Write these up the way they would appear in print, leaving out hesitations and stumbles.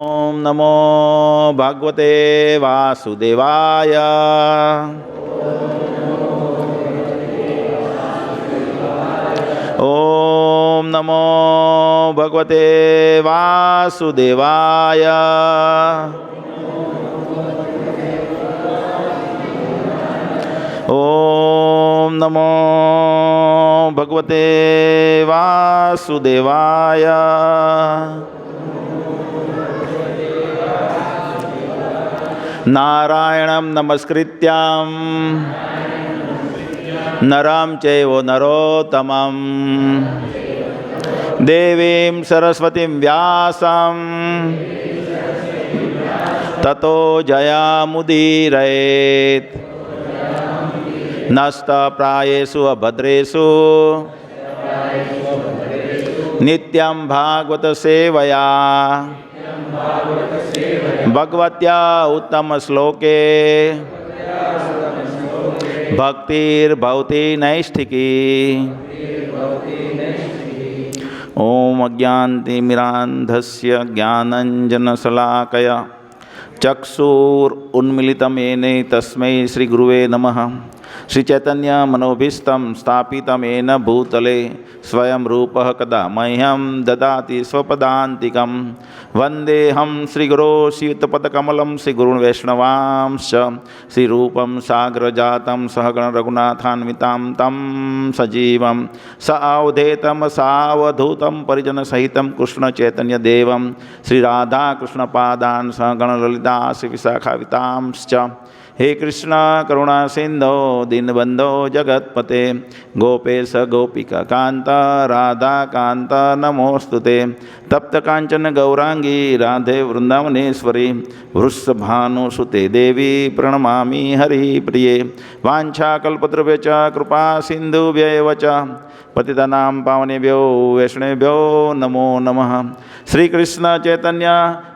ओम नमो भगवते वासुदेवाय। ओम नमो भगवते वासुदेवाय। ओम नमो भगवते वासुदेवाय। नारायणं नमस्कृत्यां नरं चैव नरोत्तमं देवीं सरस्वतीं व्यासं ततो जयामुदीरयेत्। नस्तप्रायेषु अभद्रेषु नित्यं भागवत सेवया भगवत्या उत्तम श्लोके भक्तिर्भवति नैष्ठिकी। ओम अज्ञानतिमिरान्धस्य ज्ञानञ्जनशलाकया चक्षुरुन्मीलितं येन तस्मै श्रीगुरुवे नमः। श्रीचैतन्य मनोभीष्टं स्थापितं येन भूतले स्वयं रूपः कदा मह्यं ददाति स्वपदान्तिकं। वन्देऽहं श्रीगुरो श्रीयुतपदकमलं श्रीगुरून् वैष्णवांश्च श्रीरूपं साग्रजातं सहगण रघुनाथान्वितां तं सजीवं सावधेतं सावधूतं परिजनसहितं कृष्णचैतन्यदेवं श्रीराधाकृष्णपादान् सहगण ललिता श्रीविशाखावितांश्च। हे कृष्ण करुणा सिंधो दीनबंधो जगत्पते गोपेश गोपिका कांत राधा कांत नमोस्तुते। तप्त कांचन गौरांगी राधे वृंदावनेश्वरी वृषभानुसुते देवी प्रणमामि हरिप्रिये। वाञ्छाकल्पतरुभ्यश्च कृपा सिन्धुभ्येव च पतितानां पावनेभ्यो वैष्णवेभ्यो नमो नमः। श्री कृष्ण चैतन्य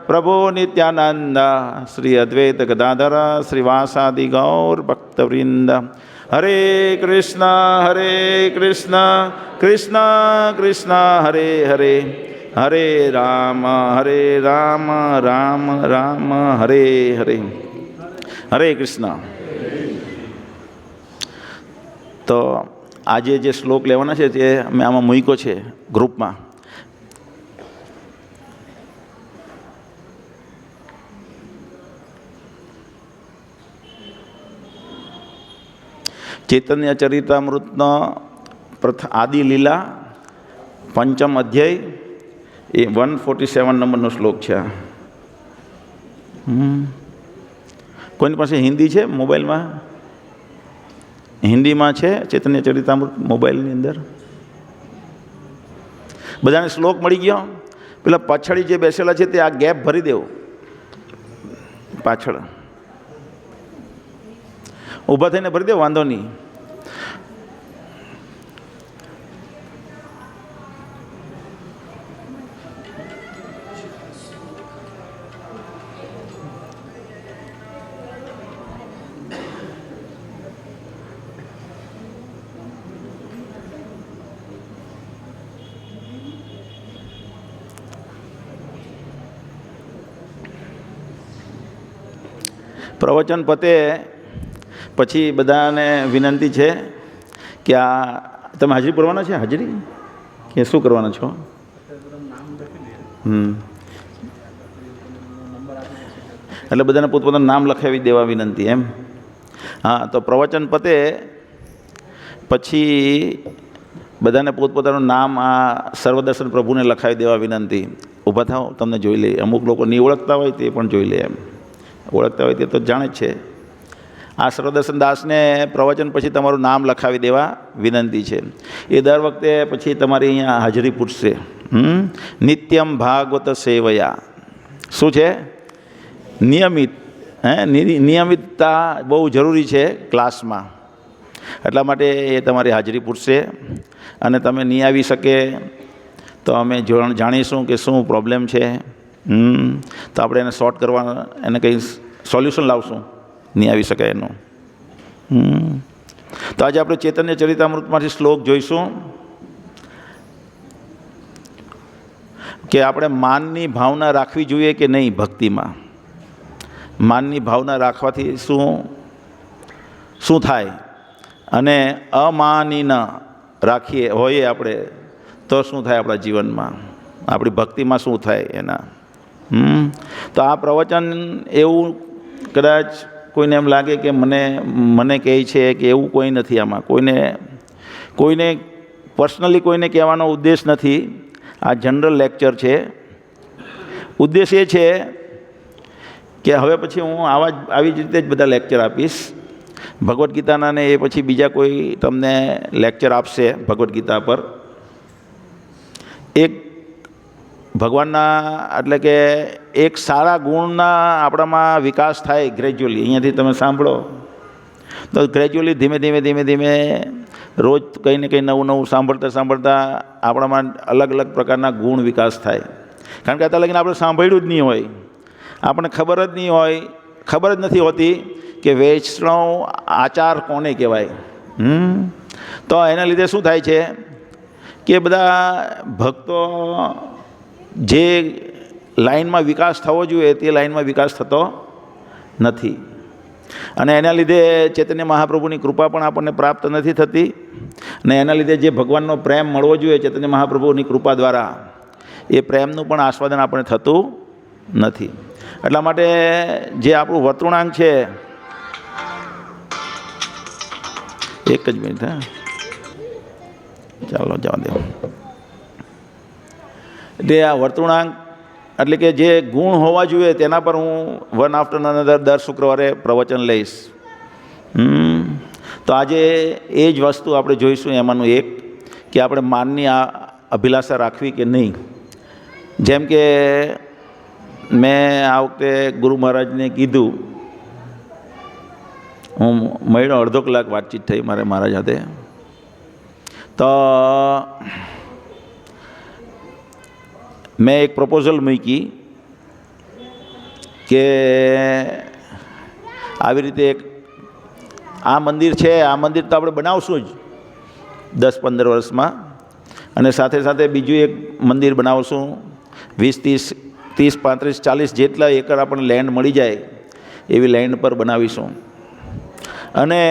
प्रभु नित्यानंद श्री अद्वैत गदाधर श्रीवासादि गौर भक्तवृंद। हरे कृष्ण कृष्ण कृष्ण हरे हरे हरे राम राम राम हरे हरे। हरे कृष्ण। तो आज जे श्लोक लेवाना छे ते मैं आमां मूक्यो छे ग्रुप में। चैतन्य चरितामृतनो आदि लीला पंचम अध्याय 147 नंबरनो श्लोक है। कोई पास हिंदी है मोबाइल में? हिंदी में है चैतन्य चरितामृत मोबाइल अंदर बधाने श्लोक मळी गयो। पेला पाछड़ी जे बेसेला छे ते आ गैप भरी देवो। पाछळ ऊभा थईने भरी दे, वांधो नहीं। प्रवचन पते पछी बधाने विनंती है कि आ तमे हाजरी पुरवाना छे? हाजरी के शुं करवाना छो? એટલે બધાને પોતપોતાનું નામ લખાવી દેવા વિનંતી એમ। હા, તો પ્રવચન પતે પછી બધાને પોતપોતાનું નામ આ સર્વદર્શન પ્રભુને લખાવી દેવા વિનંતી। ઊભા થાઓ, તમને જોઈ લે। અમુક લોકો નહીં ઓળખતા હોય તે પણ જોઈ લે એમ। ઓળખતા હોય તે તો જાણે જ છે। આ સર્વદર્શન દાસને પ્રવચન પછી તમારું નામ લખાવી દેવા વિનંતી છે। એ દર વખતે પછી તમારી અહીંયા હાજરી પૂછશે। નિત્યમ ભાગવત સેવયા શું છે? નિયમિત। નિયમિતતા બહુ જરૂરી છે ક્લાસમાં। એટલા માટે એ તમારી હાજરી પૂછશે અને તમે નહીં આવી શકે તો અમે જાણીશું કે શું પ્રોબ્લેમ છે। તો આપણે એને સોર્ટ કરવા એને કંઈ સોલ્યુશન લાવશું। नहीं આવી શકે એનો। તો આજે આપણે ચૈતન્ય ચરિતામૃતમાંથી શ્લોક જોઈશું। કે આપણે માનની ભાવના રાખવી જોઈએ કે નહીં ભક્તિમાં? માનની ભાવના રાખવાથી શું થાય, અને અમાની ન રાખીએ હોઈએ આપણે તો શું થાય આપણા જીવનમાં, આપણી ભક્તિમાં શું થાય એના? તો આ પ્રવચન એવું કદાચ કોઈને એમ લાગે કે મને કહે છે કે એવું કોઈ નથી આમાં. કોઈને પર્સનલી કોઈને કહેવાનો ઉદ્દેશ નથી. આ જનરલ લેક્ચર છે. ઉદ્દેશ એ છે કે હવે પછી હું આવી જ રીતે જ બધા લેક્ચર આપીશ ભગવદ્ ગીતાના, ને એ પછી બીજા કોઈ તમને લેક્ચર આપશે ભગવદ્ ગીતા પર. એક ભગવાનના એટલે કે એક સારા ગુણના આપણામાં વિકાસ થાય ગ્રેજ્યુઅલી. અહીંયાથી તમે સાંભળો તો ગ્રેજ્યુઅલી ધીમે ધીમે રોજ કંઈ ને કંઈ નવું સાંભળતા આપણામાં અલગ અલગ પ્રકારના ગુણ વિકાસ થાય. કારણ કે અત્યારે લગીને આપણે સાંભળ્યું જ નહીં હોય, આપણને ખબર જ નથી હોતી કે વૈષ્ણવ આચાર કોને કહેવાય. તો એના લીધે શું થાય છે કે બધા ભક્તો જે લાઈનમાં વિકાસ થવો જોઈએ તે લાઈનમાં વિકાસ થતો નથી, અને એના લીધે ચૈતન્ય મહાપ્રભુની કૃપા પણ આપણને પ્રાપ્ત નથી થતી, અને એના લીધે જે ભગવાનનો પ્રેમ મળવો જોઈએ ચૈતન્ય મહાપ્રભુની કૃપા દ્વારા, એ પ્રેમનું પણ આસ્વાદન આપણે થતું નથી. એટલા માટે જે આપણું વર્તૃણાંક છે, એક જ મિનિટ, ચાલો જવા દો. એટલે આ વર્તૃણાંક એટલે કે જે ગુણ હોવા જોઈએ તેના પર હું વન આફ્ટર અનધર દર શુક્રવારે પ્રવચન લઈશ. તો આજે એ જ વસ્તુ આપણે જોઈશું. એમાંનું એક કે આપણે માનની આ અભિલાષા રાખવી કે નહીં. જેમ કે મેં આ વખતે ગુરુ મહારાજને કીધું, હું મળ્યો, અડધો કલાક વાતચીત થઈ મારે મહારાજ સાથે. તો મેં એક પ્રપોઝલ મૂકી કે આવી રીતે એક આ મંદિર છે, આ મંદિર તો આપણે બનાવશું જ 10-15 વર્ષમાં, અને સાથે સાથે બીજું એક મંદિર બનાવશું 20-30, 35-40 જેટલા એકર આપણને લેન્ડ મળી જાય એવી લેન્ડ પર બનાવીશું. અને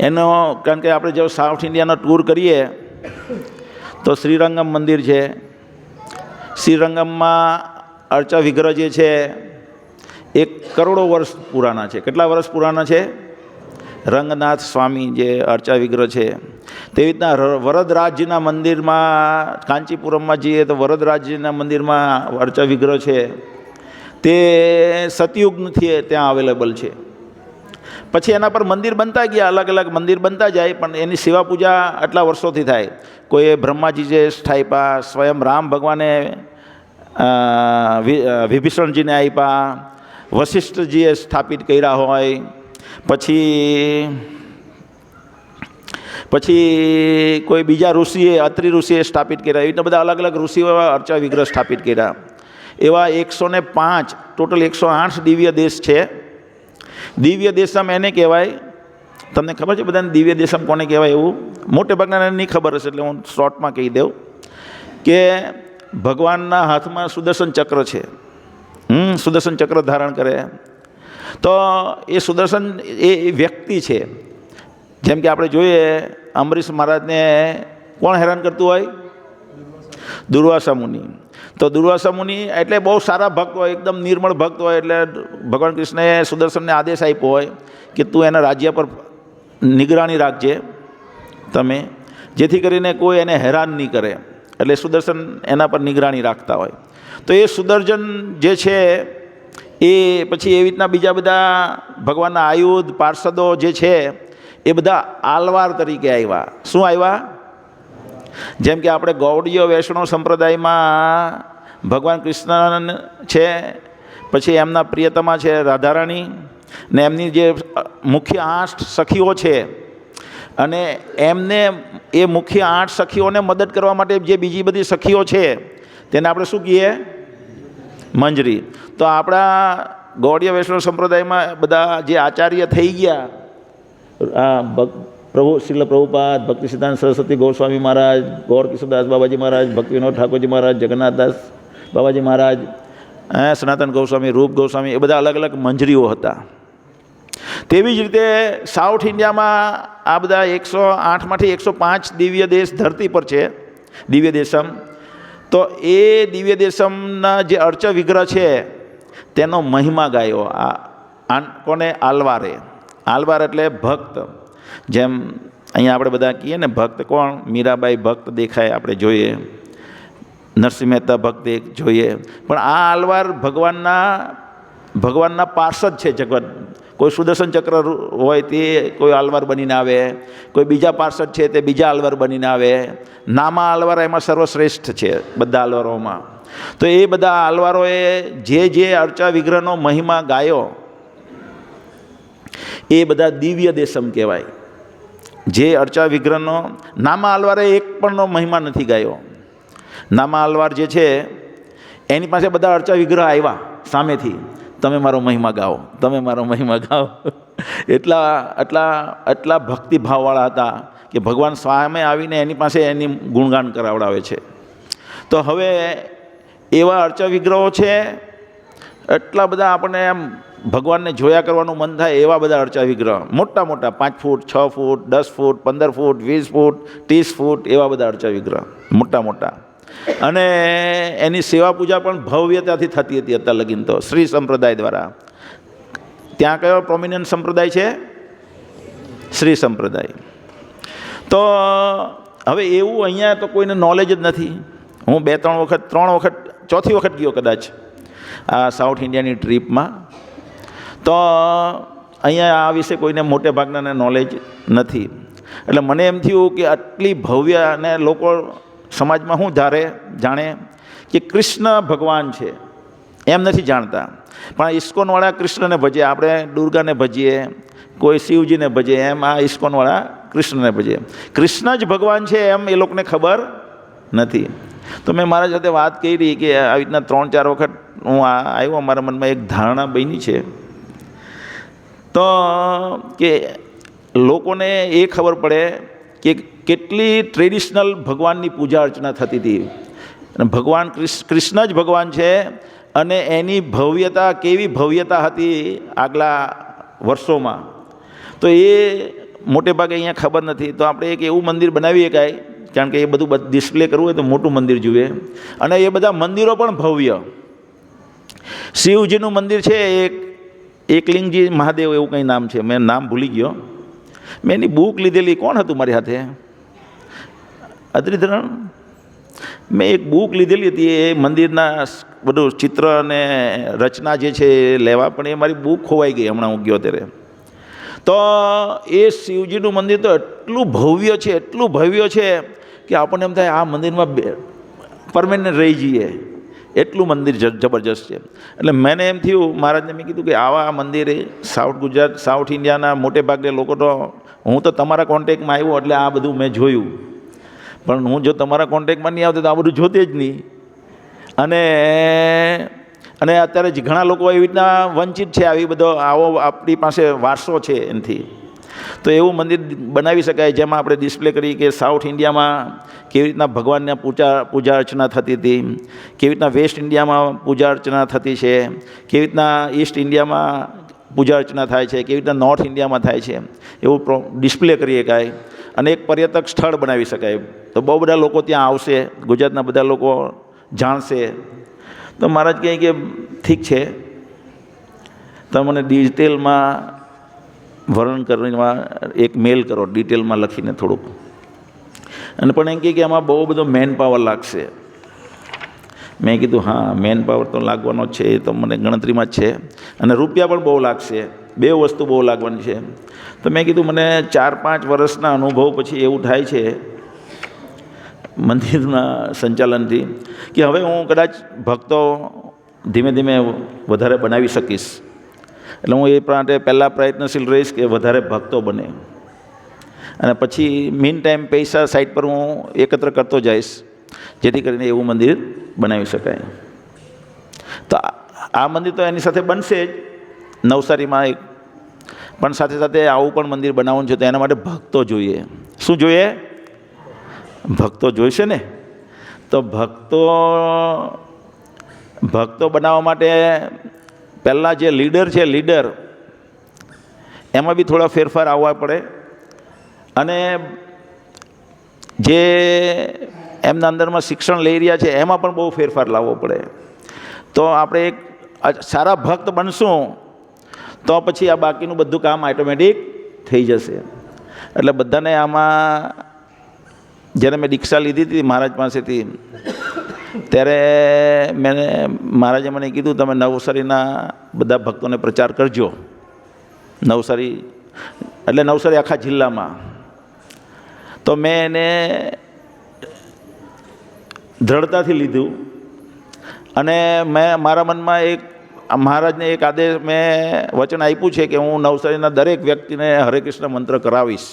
એનો કારણ કે આપણે જો સાઉથ ઇન્ડિયાનો ટૂર કરીએ તો શ્રીરંગમ મંદિર છે. શ્રીરંગમમાં અર્ચા વિગ્રહ જે છે 1 કરોડો વર્ષ પુરાના છે. કેટલા વર્ષ પુરાના છે? રંગનાથ સ્વામી જે અર્ચા વિગ્રહ છે. તેવી રીતના વરદરાજજીના મંદિરમાં કાંચીપુરમમાં જઈએ તો વરદરાજજીના મંદિરમાં અર્ચા વિગ્રહ છે, તે સતયુગથી ત્યાં અવેલેબલ છે. પછી એના પર મંદિર બનતા ગયા, અલગ અલગ મંદિર બનતા જાય, પણ એની સેવા પૂજા આટલા વર્ષોથી થાય. કોઈએ બ્રહ્માજી જે સ્થાપ્યા, સ્વયં રામ ભગવાને વિભીષણજીને આપ્યા, વશિષ્ઠજીએ સ્થાપિત કર્યા હોય, પછી કોઈ બીજા ઋષિએ, અત્રિ ઋષિએ સ્થાપિત કર્યા. એવી રીતે બધા અલગ અલગ ઋષિઓ અર્ચા વિગ્રહ સ્થાપિત કર્યા. એવા 105 ટોટલ 108 દિવ્ય દેશ છે. દિવ્ય દેશમ એને કહેવાય. તમને ખબર છે બધાને દિવ્ય દેશમ કોને કહેવાય? એવું મોટે ભાગના નહીં ખબર હશે, એટલે હું શોર્ટમાં કહી દઉં કે ભગવાનના હાથમાં સુદર્શન ચક્ર છે. સુદર્શન ચક્ર ધારણ કરે તો એ સુદર્શન એ વ્યક્તિ છે. જેમ કે આપણે જોઈએ અંબરીશ મહારાજને કોણ હેરાન કરતું હોય? દુર્વાસા મુનિ. તો દુર્વાસા મુનિ એટલે બહુ સારા ભક્ત હોય, એકદમ નિર્મળ ભક્ત હોય, એટલે ભગવાન કૃષ્ણએ સુદર્શનને આદેશ આપ્યો હોય કે તું એના રાજ્ય પર નિગરાની રાખજે તમે, જેથી કરીને કોઈ એને હેરાન નહીં કરે. એટલે સુદર્શન એના પર નિગરાની રાખતા હોય. તો એ સુદર્શન જે છે એ પછી એવી રીતના બીજા બધા ભગવાનના આયુધ પાર્ષદો જે છે એ બધા આલવાર તરીકે આવ્યા. શું આવ્યા? જેમ કે આપણે ગૌડીય વૈષ્ણવ સંપ્રદાયમાં ભગવાન કૃષ્ણ છે, પછી એમના પ્રિયતમા છે રાધારાણી, ને એમની જે મુખ્ય 8 સખીઓ છે, અને એમને એ મુખ્ય 8 સખીઓને મદદ કરવા માટે જે બીજી બધી સખીઓ છે તેને આપણે શું કહીએ? મંજરી. તો આપણા ગૌડીય વૈષ્ણવ સંપ્રદાયમાં બધા જે આચાર્ય થઈ ગયા પ્રભુ શ્રીલ પ્રભુપાદ, ભક્તિ સિદ્ધાંત સરસ્વતી ગોસ્વામી મહારાજ, ગૌર કિશોરદાસ બાબાજી મહારાજ, ભક્તિ વિનોદ ઠાકોરજી મહારાજ, જગન્નાથદાસ બાબાજી મહારાજ, સનાતન ગોસ્વામી, રૂપ ગોસ્વામી, એ બધા અલગ અલગ મંજરીઓ હતા. તેવી જ રીતે સાઉથ ઇન્ડિયામાં આ બધા 108માંથી 105 દિવ્ય દેશ ધરતી પર છે, દિવ્ય દેશમ. તો એ દિવ્ય દેશમના જે અર્ચ વિગ્રહ છે તેનો મહિમા ગાયો કોને? આલવારે. આલવાર એટલે ભક્ત. જેમ અહીંયા આપણે બધા કહીએ ને ભક્ત કોણ? મીરાબાઈ ભક્ત દેખાય, આપણે જોઈએ, નરસિંહ મહેતા ભક્ત જોઈએ. પણ આ આલવાર ભગવાનના પાર્ષદ છે. જગત કોઈ સુદર્શન ચક્ર હોય તે કોઈ આલવાર બનીને આવે, કોઈ બીજા પાર્ષદ છે તે બીજા આલવાર બનીને આવે. નામા આલવાર એમાં સર્વશ્રેષ્ઠ છે બધા આલવારોમાં. તો એ બધા આલવારોએ જે અર્ચા વિગ્રહનો મહિમા ગાયો એ બધા દિવ્ય દેશમ કહેવાય. જે અર્ચા વિગ્રહનો નામા આલવારે એક પણનો મહિમા નથી ગાયો. નામા આલવાર જે છે એની પાસે બધા અર્ચા વિગ્રહ આવ્યા સામેથી, તમે મારો મહિમા ગાઓ, તમે મારો મહિમા ગાઓ. એટલા ભક્તિભાવવાળા હતા કે ભગવાન સામે આવીને એની પાસે એની ગુણગાન કરાવડાવે છે. તો હવે એવા અર્ચા વિગ્રહો છે, એટલા બધા આપણને એમ ભગવાનને જોયા કરવાનું મન થાય એવા બધા અર્ચા વિગ્રહ, મોટા મોટા 5 ફૂટ, 6 ફૂટ, 10 ફૂટ, 15 ફૂટ, 20 ફૂટ, 30 ફૂટ, એવા બધા અર્ચા વિગ્રહ મોટા મોટા. અને એની સેવા પૂજા પણ ભવ્યતાથી થતી હતી અત્યાર લગીન તો શ્રી સંપ્રદાય દ્વારા. ત્યાં કયો પ્રોમિનન્ટ સંપ્રદાય છે? શ્રી સંપ્રદાય. તો હવે એવું અહીંયા તો કોઈને નોલેજ જ નથી. હું 3 વખત ચોથી વખત ગયો કદાચ આ સાઉથ ઇન્ડિયાની ટ્રીપમાં. તો અહીંયા આ વિશે કોઈને મોટે ભાગનાને નોલેજ નથી. એટલે મને એમ થયું કે આટલી ભવ્ય, અને લોકો સમાજમાં શું જાણે કે કૃષ્ણ ભગવાન છે એમ નથી જાણતા. પણ ઇસ્કોનવાળા કૃષ્ણને ભજીએ, આપણે દુર્ગાને ભજીએ, કોઈ શિવજીને ભજીએ, એમ આ ઇસ્કોનવાળા કૃષ્ણને ભજીએ. કૃષ્ણ જ ભગવાન છે એમ એ લોકોને ખબર નથી. તો મેં મારા સાથે વાત કરી કે આવી રીતના 3-4 વખત હું આવ્યો, મારા મનમાં એક ધારણા બની છે. તો કે લોકોને એ ખબર પડે કે કેટલી ટ્રેડિશનલ ભગવાનની પૂજા અર્ચના થતી હતી. અને ભગવાન કૃષ્ણ જ ભગવાન છે, અને એની ભવ્યતા કેવી ભવ્યતા હતી આગલા વર્ષોમાં, તો એ મોટે ભાગે અહીંયા ખબર નથી. તો આપણે એક એવું મંદિર બનાવીએ કાંઈ, કારણ કે એ બધું ડિસ્પ્લે કરવું હોય તો મોટું મંદિર જોઈએ. અને એ બધા મંદિરો પણ ભવ્ય. શિવજીનું મંદિર છે એકલિંગજી મહાદેવ એવું કંઈ નામ છે, મેં નામ ભૂલી ગયો. મેં એની બુક લીધેલી. કોણ હતું મારી હાથે? અદ્રિધરણ. મેં એક બુક લીધેલી હતી એ મંદિરના બધું ચિત્ર અને રચના જે છે એ લેવા, પણ એ મારી બુક ખોવાઈ ગઈ હમણાં હું ગયો ત્યારે. તો એ શિવજીનું મંદિર તો એટલું ભવ્ય છે, એટલું ભવ્ય છે કે આપણને એમ થાય આ મંદિરમાં પરમેનન્ટ રહી જઈએ, એટલું મંદિર જબરજસ્ત છે. એટલે મને એમ થયું, મહારાજને મેં કીધું કે આવા મંદિરે સાઉથ ઇન્ડિયાના મોટે ભાગે લોકો તો, હું તો તમારા કોન્ટેક્ટમાં આવ્યો એટલે આ બધું મેં જોયું, પણ હું જો તમારા કોન્ટેક્ટમાં નહીં આવતો તો આ બધું જોતે જ નહીં. અને અત્યારે જ ઘણા લોકો એવી રીતના વંચિત છે, આવી બધો આવો આપણી પાસે વારસો છે એનાથી. તો એવું મંદિર બનાવી શકાય જેમાં આપણે ડિસ્પ્લે કરી કે સાઉથ ઇન્ડિયામાં કેવી રીતના ભગવાનને પૂજા અર્ચના થતી હતી, કેવી રીતના વેસ્ટ ઇન્ડિયામાં પૂજા અર્ચના થતી છે, કેવી રીતના ઈસ્ટ ઇન્ડિયામાં પૂજા અર્ચના થાય છે, કેવી રીતના નોર્થ ઇન્ડિયામાં થાય છે, એવું ડિસ્પ્લે કરીએ કાંઈ. અને એક પર્યટક સ્થળ બનાવી શકાય. તો બહુ બધા લોકો ત્યાં આવશે, ગુજરાતના બધા લોકો જાણશે. તો મહારાજ કહે કે ઠીક છે, તમે મને ડિટેલમાં વર્ણન કરવા એક મેલ કરો, ડિટેલમાં લખીને થોડુંક. અને પણ એમ કહે કે એમાં બહુ બધો મેન પાવર લાગશે. મેં કીધું હા, મેન પાવર તો લાગવાનો જ છે, એ તો મને ગણતરીમાં જ છે. અને રૂપિયા પણ બહુ લાગશે, 2 વસ્તુ બહુ લાગવાની છે. તો મેં કીધું મને 4-5 વર્ષના અનુભવ પછી એવું થાય છે મંદિરના સંચાલનથી કે હવે હું કદાચ ભક્તો ધીમે ધીમે વધારે બનાવી શકીશ. એટલે હું એ માટે પહેલાં પ્રયત્નશીલ રહીશ કે વધારે ભક્તો બને, અને પછી મીન ટાઈમ પૈસા સાઈડ પર હું એકત્ર કરતો જઈશ, જેથી કરીને એવું મંદિર બનાવી શકાય. તો આ મંદિર તો એની સાથે બનશે જ. નવસારીમાં એક પણ સાથે સાથે આવું પણ મંદિર બનાવવાનું છે તો એના માટે ભક્તો જોઈએ. શું જોઈએ? ભક્તો જોઈશે ને. તો ભક્તો બનાવવા માટે પહેલાં જે લીડર છે, લીડર એમાં બી થોડા ફેરફાર આવવા પડે, અને જે એમના અંદરમાં શિક્ષણ લઈ રહ્યા છે એમાં પણ બહુ ફેરફાર લાવવો પડે. તો આપણે એક સારા ભક્ત બનશું તો પછી આ બાકીનું બધું કામ ઓટોમેટિક થઈ જશે. એટલે બધાને આમાં, જ્યારે મેં દીક્ષા લીધી હતી મહારાજ પાસેથી, ત્યારે મહારાજે મને કીધું તમે નવસારીના બધા ભક્તોને પ્રચાર કરજો. નવસારી એટલે નવસારી આખા જિલ્લામાં. તો મેં એને દ્રઢતાથી લીધું, અને મેં મારા મનમાં એક મહારાજને એક આદેશ મેં વચન આપ્યું છે કે હું નવસારીના દરેક વ્યક્તિને હરે કૃષ્ણ મંત્ર કરાવીશ.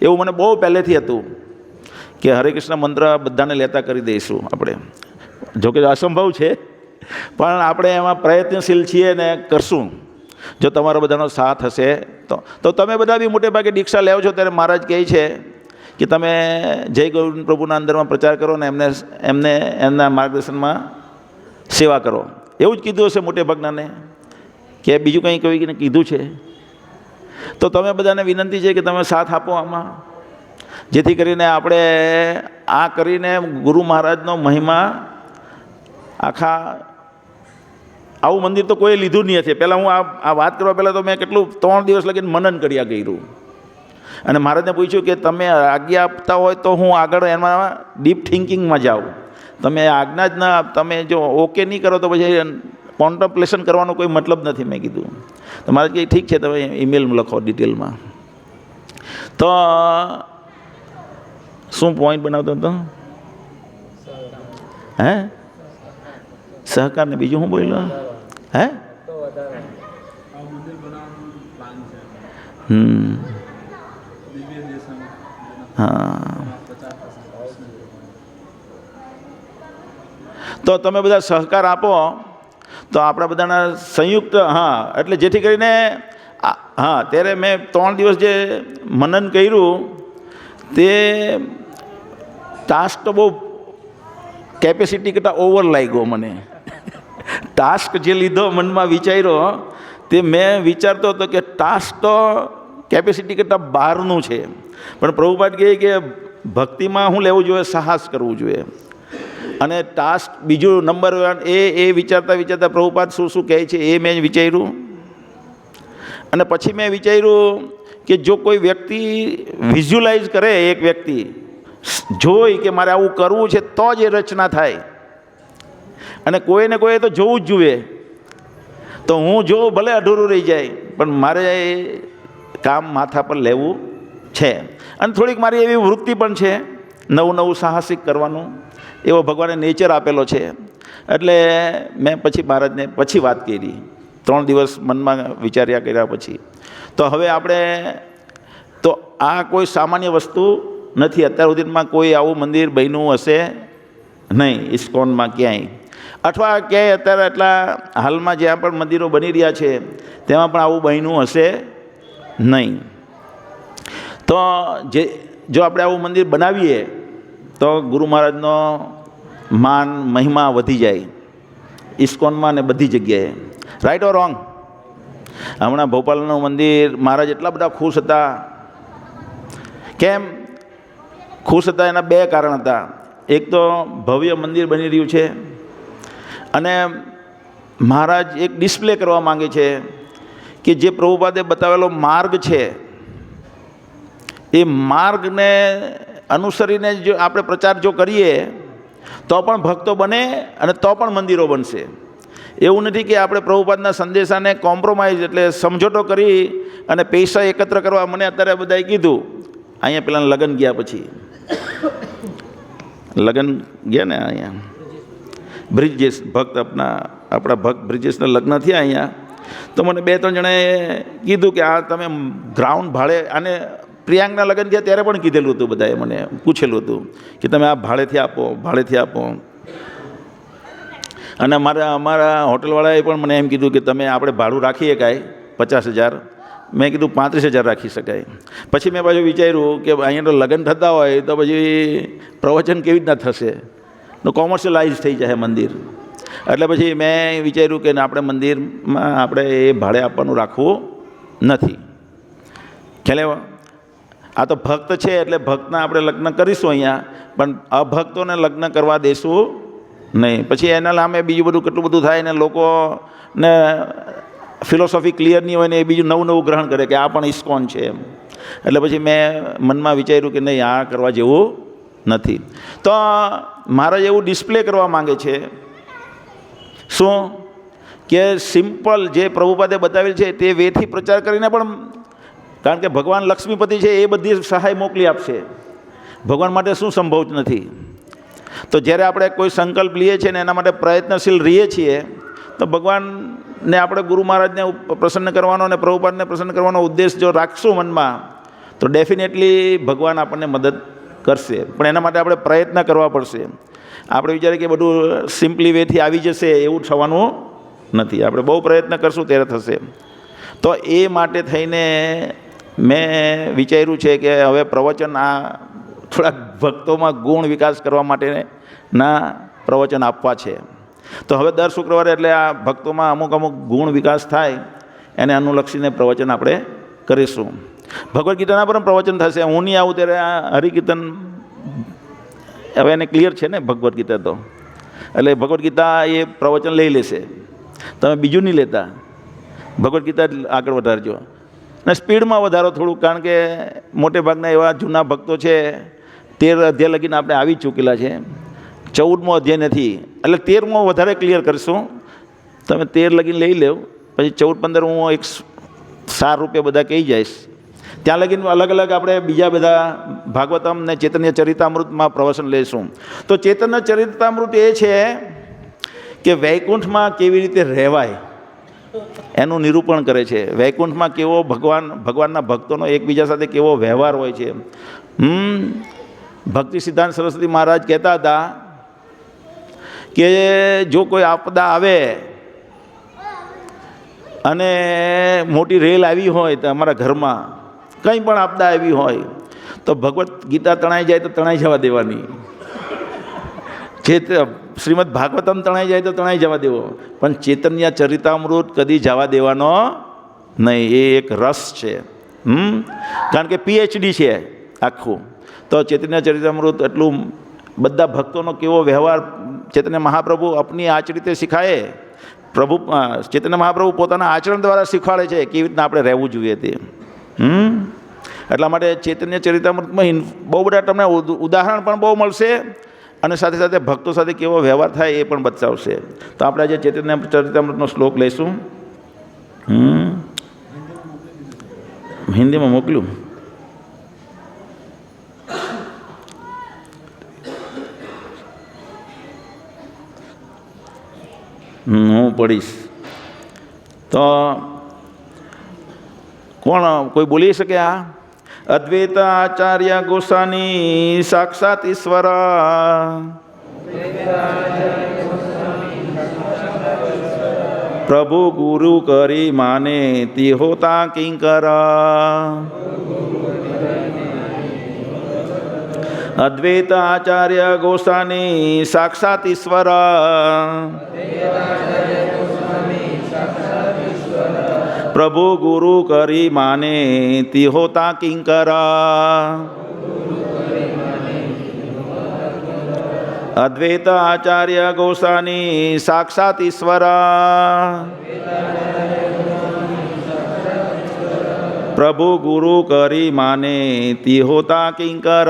એવું મને બહુ પહેલેથી હતું કે હરે કૃષ્ણ મંત્ર બધાને લેતા કરી દઈશું આપણે. જોકે અસંભવ છે, પણ આપણે એમાં પ્રયત્નશીલ છીએ ને કરશું જો તમારો બધાનો સાથ હશે તો. તમે બધા બી મોટે ભાગે દીક્ષા લેવો છો ત્યારે મહારાજ કહે છે કે તમે જય ગોવિંદ પ્રભુના અંદરમાં પ્રચાર કરો ને એમને એમના માર્ગદર્શનમાં સેવા કરો. એવું જ કીધું હશે મોટે ભાગનાને, કે બીજું કંઈ કોઈને કીધું છે? તો તમે બધાને વિનંતી છે કે તમે સાથ આપો આમાં, જેથી કરીને આપણે આ કરીને ગુરુ મહારાજનો મહિમા આખા, આવું મંદિર તો કોઈ લીધું નહીં હશે. પહેલાં હું આ વાત કરવા પહેલાં તો મેં કેટલું 3 દિવસ લગીને મનન કર્યા કર્યું, અને મહારાજને પૂછ્યું કે તમે આજ્ઞા આપતા હોય તો હું આગળ એમાં ડીપ થિંકિંગમાં જાઉં. તમે આજ્ઞા જ ના, તમે જો ઓકે નહીં કરો તો પછી કોન્ટમ્પ્લેશન કરવાનો કોઈ મતલબ નથી. મેં કીધું તો મહારાજ કહે ઠીક છે, તમે ઈમેલ લખો ડિટેલમાં. તો શું પોઈન્ટ બનાવતો હતો? હે સહકાર ને બીજું હું બોલ્યો? હે હા. તો તમે બધા સહકાર આપો તો આપણા બધાના સંયુક્ત, હા, એટલે જેથી કરીને હા, ત્યારે મેં 3 દિવસ જે મનન કર્યું તે ટાસ્ક તો બહુ કેપેસિટી કરતાં ઓવર લાગ્યો મને. ટાસ્ક જે લીધો, મનમાં વિચાર્યો, તે મેં વિચારતો હતો કે ટાસ્ક તો કેપેસિટી કરતાં બહારનું છે, પણ પ્રભુપાદ કહે કે ભક્તિમાં શું લેવું જોઈએ? સાહસ કરવું જોઈએ. અને ટાસ્ક બીજું નંબર 1 એ વિચારતા વિચારતા પ્રભુપાદ શું શું કહે છે એ મેં વિચાર્યું. અને પછી મેં વિચાર્યું કે જો કોઈ વ્યક્તિ વિઝ્યુલાઇઝ કરે, એક વ્યક્તિ જોઈ કે મારે આવું કરવું છે તો જ એ રચના થાય, અને કોઈને કોઈ તો જોવું જ જોઈએ. તો હું જો ભલે અધૂરું રહી જાય પણ મારે કામ માથા પર લેવું છે. અને થોડીક મારી એવી વૃત્તિ પણ છે નવું નવું સાહસિક કરવાનું, એવો ભગવાને નેચર આપેલો છે. એટલે મેં પછી મહારાજને પછી વાત કરી, 3 દિવસ મનમાં વિચાર્યા કર્યા પછી. તો હવે આપણે તો આ કોઈ સામાન્ય વસ્તુ નથી. અત્યાર સુધીમાં કોઈ આવું મંદિર બન્યું હશે નહીં ઇસ્કોનમાં ક્યાંય, અથવા ક્યાંય અત્યારે એટલા હાલમાં જ્યાં પણ મંદિરો બની રહ્યા છે તેમાં પણ આવું બન્યું હશે નહીં. તો જો આપણે આવું મંદિર બનાવીએ તો ગુરુ મહારાજનો માન મહિમા વધી જાય ઇસ્કોનમાં ને બધી જગ્યાએ. Right or wrong? હમણાં ભોપાલનું મંદિર મહારાજ એટલા બધા ખુશ હતા. કેમ ખુશ હતા? એના 2 કારણ હતા. એક તો ભવ્ય મંદિર બની રહ્યું છે, અને મહારાજ એક ડિસ્પ્લે કરવા માંગે છે કે જે પ્રભુપાદે બતાવેલો માર્ગ છે એ માર્ગને અનુસરીને જો આપણે પ્રચાર જો કરીએ તો પણ ભક્તો બને અને તો પણ મંદિરો બનશે. એવું નથી કે આપણે પ્રભુપાદના સંદેશાને કોમ્પ્રોમાઇઝ એટલે સમજોતો કરી અને પૈસા એકત્ર કરવા. મને અત્યારે બધાએ કીધું, અહીંયા પેલા લગ્ન ગયા, પછી લગ્ન ગયા ને અહીંયા બ્રિજેશ ભક્ત, આપણા ભક્ત બ્રિજેશના લગ્ન થયા અહીંયા. તો મને 2-3 જણાએ કીધું કે આ તમે ગ્રાઉન્ડ ભાડે, અને પ્રિયાંકના લગ્ન થયા ત્યારે પણ કીધેલું હતું, બધાએ મને પૂછેલું હતું કે તમે આ ભાડેથી આપો, ભાડેથી આપો. અને અમારા હોટલવાળાએ પણ મને એમ કીધું કે તમે આપણે ભાડું રાખીએ કાંઈ 50,000 મેં કીધું 35,000 રાખી શકાય. પછી મેં પાછું વિચાર્યું કે અહીંયા તો લગ્ન થતા હોય તો પછી પ્રવચન કેવી રીતના થશે, તો કોમર્શિયલાઇઝ થઈ જાય મંદિર. એટલે પછી મેં વિચાર્યું કે આપણે મંદિરમાં આપણે એ ભાડે આપવાનું રાખવું નથી. ખ્યાલ આ તો ભક્ત છે એટલે ભક્તના આપણે લગ્ન કરીશું અહીંયા, પણ અભક્તોને લગ્ન કરવા દેશું નહીં. પછી એના નામે બીજું બધું કેટલું બધું થાય ને લોકોને ફિલોસોફી ક્લિયર નહીં હોય ને એ બીજું નવું નવું ગ્રહણ કરે કે આ પણ ઇસ્કોન છે એમ. એટલે પછી મેં મનમાં વિચાર્યું કે નહીં, આ કરવા જેવું નથી. તો મારા જેવું ડિસ્પ્લે કરવા માંગે છે શું કે સિમ્પલ જે પ્રભુપાદે બતાવેલ છે તે વેથી પ્રચાર કરીને પણ, કારણ કે ભગવાન લક્ષ્મીપતિ છે એ બધી સહાય મોકલી આપશે. ભગવાન માટે શું સંભવ નથી. તો જ્યારે આપણે કોઈ સંકલ્પ લઈએ છીએ ને એના માટે પ્રયત્નશીલ રહીએ છીએ તો ભગવાનને આપણે ગુરુ મહારાજને પ્રસન્ન કરવાનો અને પ્રભુપાદને પ્રસન્ન કરવાનો ઉદ્દેશ જો રાખશું મનમાં તો ડેફિનેટલી ભગવાન આપણને મદદ કરશે. પણ એના માટે આપણે પ્રયત્ન કરવા પડશે. આપણે વિચારીએ કે બધું સિમ્પલી વેથી આવી જશે એવું થવાનું નથી. આપણે બહુ પ્રયત્ન કરશું ત્યારે થશે. તો એ માટે થઈને મેં વિચાર્યું છે કે હવે પ્રવચન આ થોડાક ભક્તોમાં ગુણ વિકાસ કરવા માટેના પ્રવચન આપવા છે. તો હવે દર શુક્રવારે એટલે આ ભક્તોમાં અમુક અમુક ગુણ વિકાસ થાય એને અનુલક્ષીને પ્રવચન આપણે કરીશું. ભગવદ્ ગીતાના પણ પ્રવચન થશે. હું નહીં આવું ત્યારે આ હરિકીર્તન હવે એને ક્લિયર છે ને ભગવદ્ ગીતા તો, એટલે ભગવદ્ ગીતા એ પ્રવચન લઈ લેશે. તમે બીજું નહીં લેતા, ભગવદ્ ગીતા આગળ વધારજો ને સ્પીડમાં વધારો થોડુંક, કારણ કે મોટે ભાગના એવા જૂના ભક્તો છે 13 અધ્યાય લગીને આપણે આવી ચૂકેલા છે. 14મો અધ્યાય નથી, એટલે 13મો વધારે ક્લિયર કરશું. તમે 13 લગીને લઈ લેવ, પછી 14-15 હું એક સાર રૂપે બધા કહી જઈશ. ત્યાં લગીને અલગ અલગ આપણે બીજા બધા ભાગવતમ ને ચૈતન્ય ચરિતામૃતમાં પ્રવચન લઈશું. તો ચૈતન્ય ચરિતામૃત એ છે કે વૈકુંઠમાં કેવી રીતે રહેવાય એનું નિરૂપણ કરે છે. વૈકુંઠમાં કેવો ભગવાનના ભક્તોનો એકબીજા સાથે કેવો વ્યવહાર હોય છે. ભક્તિ સિદ્ધાંત સરસ્વતી મહારાજ કહેતા હતા કે જો કોઈ આપદા આવે અને મોટી રેલ આવી હોય તો અમારા ઘરમાં કંઈ પણ આપદા આવી હોય તો ભગવદ્ ગીતા તણાઈ જાય તો તણાઈ જવા દેવાની. જે શ્રીમદ ભાગવતમ તણાઈ જાય તો તણાઈ જવા દેવો, પણ ચૈતન્ય ચરિતામૃત કદી જવા દેવાનો નહીં. એ એક રસ છે, કારણ કે PhD છે આખું. તો ચૈતન્ય ચરિતામૃત એટલું બધા ભક્તોનો કેવો વ્યવહાર ચૈતન્ય મહાપ્રભુ અપની આચરીતે શીખાય. ચૈતન્ય મહાપ્રભુ પોતાના આચરણ દ્વારા શીખવાડે છે કેવી રીતના આપણે રહેવું જોઈએ તે. એટલા માટે ચૈતન્ય ચરિતામૃતમાં બહુ બધા તમને ઉદાહરણ પણ બહુ મળશે અને સાથે સાથે ભક્તો સાથે કેવો વ્યવહાર થાય એ પણ બતાવશે. તો આપણે આજે ચૈતન્ય ચરિતામૃતનો શ્લોક લઈશું. હિન્દીમાં મોકલ્યું. હું પડીશ. તો કોણ કોઈ બોલી શકે? આ અદ્વૈત આચાર્ય ગોસાની સાક્ષાત ઈશ્વર, પ્રભુ ગુરુ કરી માને તી હોતા કિંકર. અદ્વૈત આચાર્ય ગોસાની સાક્ષાત ઈશ્વર, પ્રભુ ગુરુ કરી માને તી હોતા કિંકર. અદ્વૈત આચાર્ય ગોસાની સાક્ષાત ઈશ્વર, પ્રભુ ગુરુ કરી માને તી હોતા કિંકર.